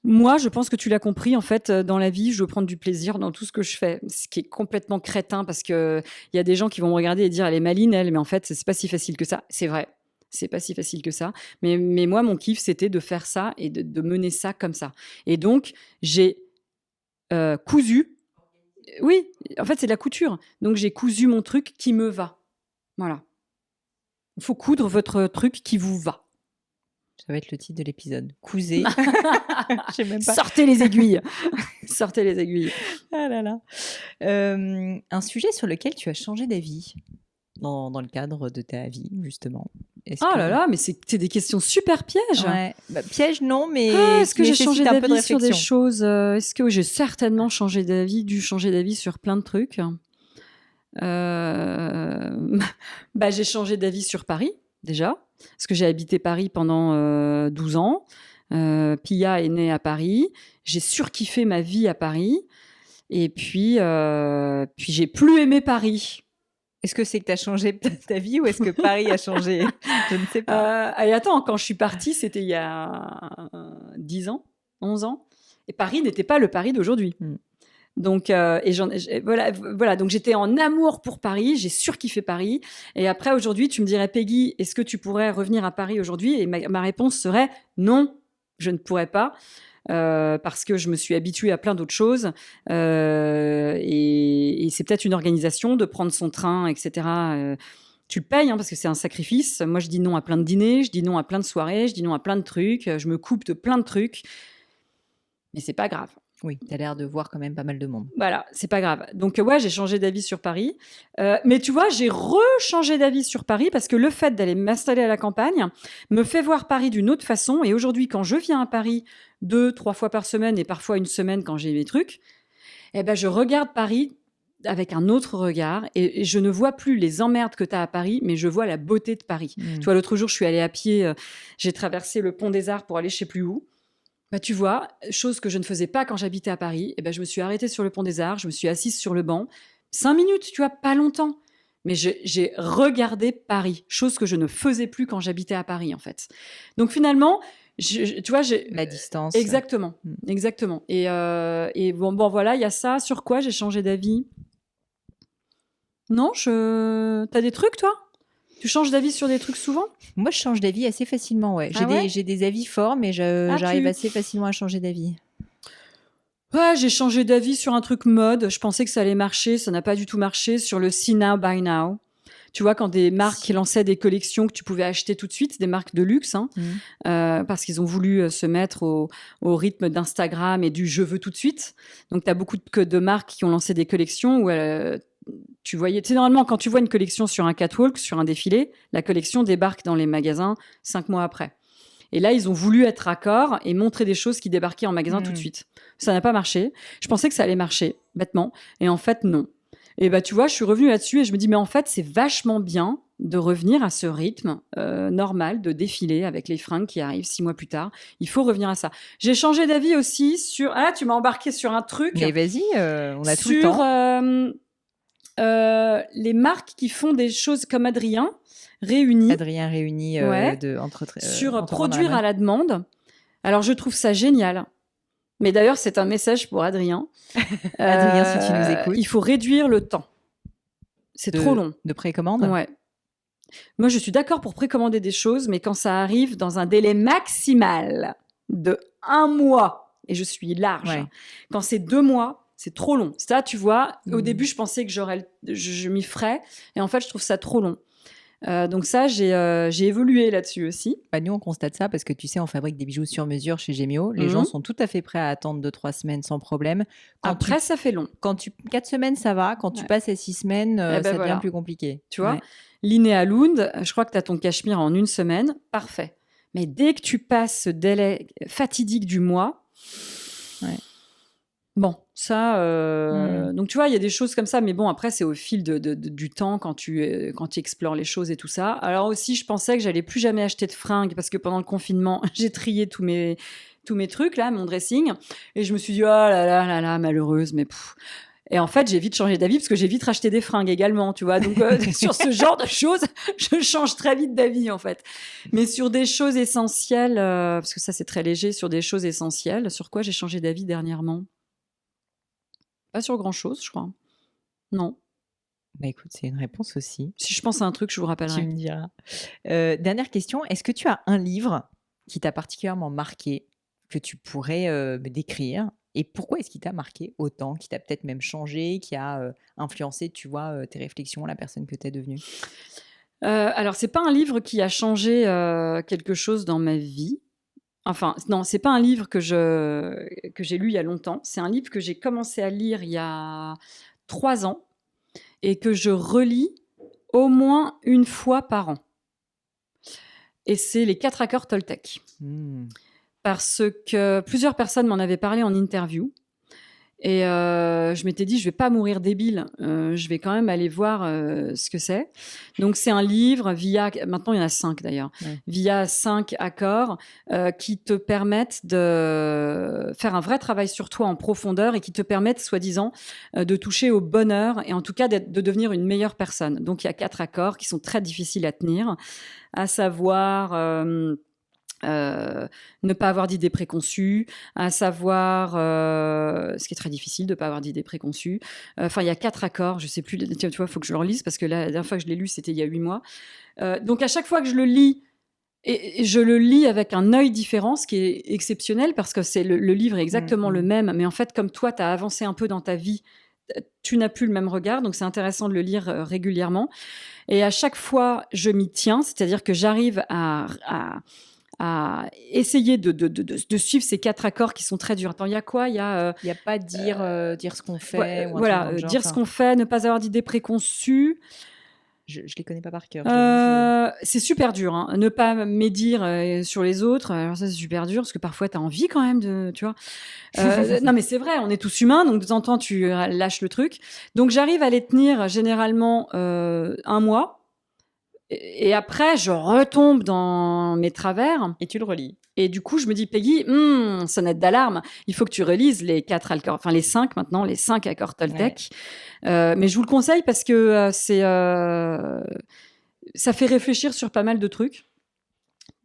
Moi, je pense que tu l'as compris, en fait, dans la vie, je veux prendre du plaisir dans tout ce que je fais, ce qui est complètement crétin parce qu'il y a des gens qui vont me regarder et dire « elle est maline, elle », mais en fait, c'est pas si facile que ça. C'est vrai, c'est pas si facile que ça. Mais moi, mon kiff, c'était de faire ça et de mener ça comme ça. Et donc, j'ai cousu. Oui, en fait, c'est de la couture. Donc, j'ai cousu mon truc qui me va. Voilà. Il faut coudre votre truc qui vous va. Ça va être le titre de l'épisode. Cousez. Même pas. Sortez les aiguilles. Sortez les aiguilles. Ah là là. Un sujet sur lequel tu as changé d'avis dans le cadre de ta vie, justement. Là là, mais c'est des questions super pièges. Ouais. Pièges, non, mais est-ce que j'ai changé d'avis sur des choses Est-ce que j'ai certainement dû changer d'avis sur plein de trucs j'ai changé d'avis sur Paris, déjà. Parce que j'ai habité Paris pendant 12 ans. Pia est née à Paris. J'ai surkiffé ma vie à Paris. Et puis j'ai plus aimé Paris. Est-ce que c'est que tu as changé ta vie ou est-ce que Paris a changé? Je ne sais pas. Et attends, quand je suis partie, c'était il y a 10 ans, 11 ans. Et Paris n'était pas le Paris d'aujourd'hui. Donc, voilà. Donc, j'étais en amour pour Paris. J'ai surkiffé Paris. Et après, aujourd'hui, tu me dirais, Peggy, est-ce que tu pourrais revenir à Paris aujourd'hui? Et ma réponse serait non, je ne pourrais pas. Parce que je me suis habituée à plein d'autres choses. Et c'est peut-être une organisation de prendre son train, etc. Tu le payes, parce que c'est un sacrifice. Moi, je dis non à plein de dîners, je dis non à plein de soirées, je dis non à plein de trucs. Je me coupe de plein de trucs. Mais c'est pas grave. Oui, tu as l'air de voir quand même pas mal de monde. Voilà, c'est pas grave. Donc ouais, j'ai changé d'avis sur Paris. Mais tu vois, j'ai rechangé d'avis sur Paris parce que le fait d'aller m'installer à la campagne me fait voir Paris d'une autre façon. Et aujourd'hui, quand je viens à Paris 2-3 fois par semaine et parfois une semaine quand j'ai mes trucs, je regarde Paris avec un autre regard et je ne vois plus les emmerdes que tu as à Paris, mais je vois la beauté de Paris. Tu vois, l'autre jour, je suis allée à pied, j'ai traversé le pont des Arts pour aller je sais plus où. Tu vois, chose que je ne faisais pas quand j'habitais à Paris, je me suis arrêtée sur le pont des Arts, je me suis assise sur le banc, 5 minutes, tu vois, pas longtemps. Mais j'ai regardé Paris, chose que je ne faisais plus quand j'habitais à Paris, en fait. Donc finalement, tu vois, La distance. Exactement, exactement. Et bon, voilà, il y a ça. Sur quoi j'ai changé d'avis? Non, t'as des trucs, toi? Tu changes d'avis sur des trucs souvent? Moi, je change d'avis assez facilement, ouais. Ah ouais? J'ai des avis forts, mais j'arrive assez facilement à changer d'avis. Ouais, j'ai changé d'avis sur un truc mode. Je pensais que ça allait marcher, ça n'a pas du tout marché. Sur le See Now, Buy Now. Tu vois, quand des marques lançaient des collections que tu pouvais acheter tout de suite, des marques de luxe, parce qu'ils ont voulu se mettre au rythme d'Instagram et du je veux tout de suite. Donc, tu as beaucoup de marques qui ont lancé des collections où tu voyais, tu sais, normalement, quand tu vois une collection sur un catwalk, sur un défilé, la collection débarque dans les magasins 5 mois après. Et là, ils ont voulu être raccord et montrer des choses qui débarquaient en magasin tout de suite. Ça n'a pas marché. Je pensais que ça allait marcher, bêtement. Et en fait, non. Et bah, tu vois, je suis revenue là-dessus et je me dis, mais en fait, c'est vachement bien de revenir à ce rythme normal de défiler avec les fringues qui arrivent 6 mois plus tard. Il faut revenir à ça. J'ai changé d'avis aussi sur... Ah, tu m'as embarqué sur un truc. Mais vas-y, on a tout le temps. Sur les marques qui font des choses comme Adrien Réuni. Sur produire à la demande. Alors, je trouve ça génial. Mais d'ailleurs, c'est un message pour Adrien. Adrien, si tu nous écoutes. Il faut réduire le temps. C'est trop long. De précommande ? Ouais. Moi, je suis d'accord pour précommander des choses, mais quand ça arrive dans un délai maximal de 1 mois, et je suis large, quand c'est 2 mois, c'est trop long. Ça, tu vois, au début, je pensais que je m'y ferais, et en fait, je trouve ça trop long. Donc ça, j'ai évolué là-dessus aussi. Bah, nous, on constate ça parce que tu sais, on fabrique des bijoux sur mesure chez Gemio. Les gens sont tout à fait prêts à attendre 2-3 semaines sans problème. Après, ça fait long. 4 semaines, ça va. Quand tu passes à 6 semaines, ça devient plus compliqué. Tu vois, Linéa Lund, je crois que tu as ton cachemire en 1 semaine. Parfait. Mais dès que tu passes ce délai fatidique du mois... Bon, ça... Donc, tu vois, il y a des choses comme ça. Mais bon, après, c'est au fil du temps quand tu explores les choses et tout ça. Alors aussi, je pensais que j'allais plus jamais acheter de fringues parce que pendant le confinement, j'ai trié tous mes trucs, là, mon dressing. Et je me suis dit, oh là là, malheureuse, mais... Et en fait, j'ai vite changé d'avis parce que j'ai vite racheté des fringues également, tu vois. Donc, sur ce genre de choses, je change très vite d'avis, en fait. Mais sur des choses essentielles, parce que ça, c'est très léger, sur des choses essentielles, sur quoi j'ai changé d'avis dernièrement ? Pas sur grand-chose, je crois. Non. Bah écoute, c'est une réponse aussi. Si je pense à un truc, je vous rappellerai. Tu me diras. Dernière question, est-ce que tu as un livre qui t'a particulièrement marqué, que tu pourrais me décrire ? Et pourquoi est-ce qu'il t'a marqué autant, qui t'a peut-être même changé, qui a influencé, tu vois, tes réflexions, la personne que tu es devenue ? Alors, c'est pas un livre qui a changé quelque chose dans ma vie. Enfin, non, c'est pas un livre que j'ai lu il y a longtemps. C'est un livre que j'ai commencé à lire il y a 3 ans et que je relis au moins 1 fois par an. Et c'est les 4 accords Toltec. Parce que plusieurs personnes m'en avaient parlé en interview. Et je m'étais dit, je vais pas mourir débile, je vais quand même aller voir ce que c'est. Donc, c'est un livre maintenant il y en a 5 d'ailleurs, via 5 accords qui te permettent de faire un vrai travail sur toi en profondeur et qui te permettent, soi-disant, de toucher au bonheur et en tout cas de devenir une meilleure personne. Donc, il y a 4 accords qui sont très difficiles à tenir, à savoir... ne pas avoir d'idées préconçues, à savoir, ce qui est très difficile de ne pas avoir d'idées préconçues. Enfin, il y a 4 accords, je ne sais plus, tu vois, il faut que je le relise parce que la dernière fois que je l'ai lu, c'était il y a 8 mois. Donc, à chaque fois que je le lis, et je le lis avec un œil différent, ce qui est exceptionnel parce que le livre est exactement le même, mais en fait, comme toi, tu as avancé un peu dans ta vie, tu n'as plus le même regard, donc c'est intéressant de le lire régulièrement. Et à chaque fois, je m'y tiens, c'est-à-dire que j'arrive à essayer de suivre ces 4 accords qui sont très durs. Attends, il y a quoi ? Il y a pas dire ce qu'on fait. Voilà, dire ce qu'on fait, ne pas avoir d'idées préconçues. Je les connais pas par cœur. C'est super dur. Hein. Ne pas médire sur les autres. Alors ça, c'est super dur parce que parfois, tu as envie quand même de... Tu vois non, mais c'est vrai, on est tous humains. Donc, de temps en temps, tu lâches le truc. Donc, j'arrive à les tenir généralement 1 mois. Et après, je retombe dans mes travers. Et tu le relis. Et du coup, je me dis, Peggy, sonnette d'alarme, il faut que tu relises les 4 accords, enfin les 5 maintenant, les 5 accords Toltec. Mais je vous le conseille parce que ça fait réfléchir sur pas mal de trucs.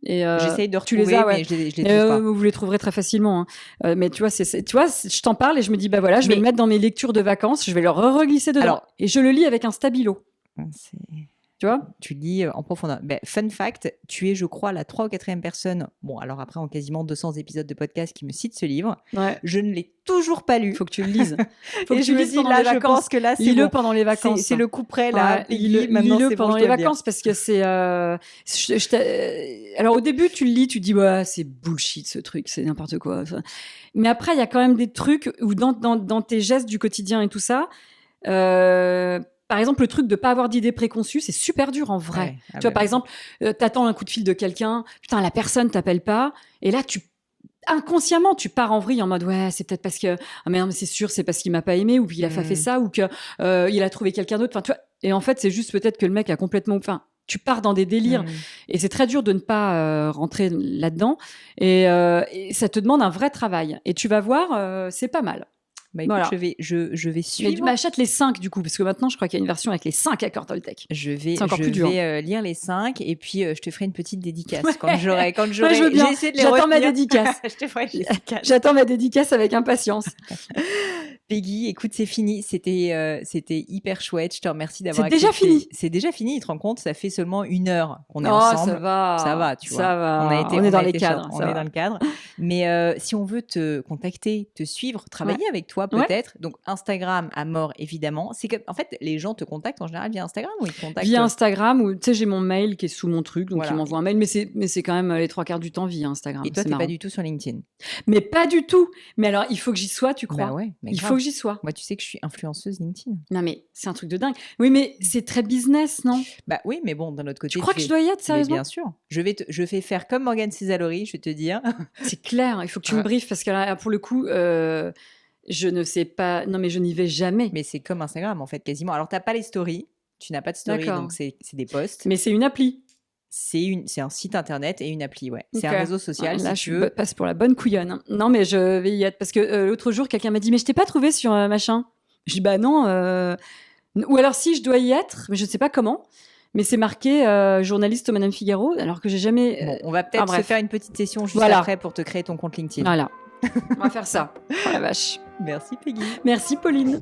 Et J'essaye de tu les retrouver, as, ouais. mais je les trouve pas. Vous les trouverez très facilement. Hein. Mais tu vois, je t'en parle et je me dis, bah voilà, je vais le mettre dans mes lectures de vacances, je vais le reglisser dedans. Alors, et je le lis avec un stabilo. Tu vois, tu lis en profondeur. Fun fact, tu es, je crois, la 3e ou 4e personne, bon, alors après, en quasiment 200 épisodes de podcast qui me cite ce livre. Ouais. Je ne l'ai toujours pas lu. Il faut que tu le lises. Et je me dis, là, je pense que là, c'est lis-le bon. pendant les vacances. C'est le coup près, là. Ouais, lis-le pendant les vacances parce que c'est... Alors, au début, tu le lis, tu te dis, ouais, c'est bullshit, ce truc, c'est n'importe quoi. Mais après, il y a quand même des trucs où dans tes gestes du quotidien et tout ça... Par exemple, le truc de pas avoir d'idées préconçues, c'est super dur en vrai. Tu vois, par exemple, t'attends un coup de fil de quelqu'un, putain, la personne t'appelle pas, et là, inconsciemment, tu pars en vrille en mode, ouais, c'est peut-être parce que, mais non, mais c'est sûr, c'est parce qu'il m'a pas aimé, ou qu'il a pas fait ça, ou que il a trouvé quelqu'un d'autre. Enfin, tu vois, et en fait, c'est juste peut-être que le mec a complètement, tu pars dans des délires, et c'est très dur de ne pas rentrer là-dedans, et ça te demande un vrai travail. Et tu vas voir, c'est pas mal. Écoute, voilà. je vais suivre. Mais tu m'achètes les 5 du coup, parce que maintenant je crois qu'il y a une version avec les 5 accords Toltec. Je vais lire les 5 et puis je te ferai une petite dédicace quand j'aurai. Je veux bien. J'attends ma dédicace. Je te ferai une dédicace. J'attends ma dédicace avec impatience. Peggy, écoute, c'est fini. C'était hyper chouette. Je te remercie d'avoir. C'est déjà fini. C'est déjà fini. Tu te rends compte, ça fait seulement 1 heure qu'on est ensemble. Ça va, tu vois. Ça va. On est dans le cadre. Mais si on veut te contacter, te suivre, travailler avec toi peut-être. Donc Instagram à mort évidemment. C'est que en fait les gens te contactent en général via Instagram ou ils te contactent via Instagram ou tu sais j'ai mon mail qui est sous mon truc donc ils m'envoient un mail mais c'est quand même les 3/4 du temps via Instagram. Et toi t'es pas du tout sur LinkedIn. Mais pas du tout. Mais alors il faut que j'y sois, tu crois? Il faut que j'y sois. Moi tu sais que je suis influenceuse LinkedIn. Non mais c'est un truc de dingue. Oui mais c'est très business non? Bah oui mais bon d'un autre côté. Tu crois que je dois y être sérieusement? Bien sûr. Je vais faire comme Morgane Césalory, je vais te dire. C'est clair. Il faut que tu me briefes parce que là pour le coup. Je ne sais pas. Non, mais je n'y vais jamais. Mais c'est comme Instagram, en fait, quasiment. Alors, tu n'as pas les stories. Tu n'as pas de stories, donc c'est des posts. Mais c'est une appli. C'est un site internet et une appli, ouais. C'est un réseau social, là, si tu veux. Passe pour la bonne couillonne. Non, mais je vais y être. Parce que l'autre jour, quelqu'un m'a dit « Mais je t'ai pas trouvé sur machin. » Je dis « Bah non. Ou alors si, je dois y être, mais je ne sais pas comment. » Mais c'est marqué journaliste au Madame Figaro, alors que j'ai jamais... Bon, on va peut-être se faire une petite session juste après pour te créer ton compte LinkedIn. Voilà. On va faire ça. Oh la vache. Merci Peggy. Merci Pauline.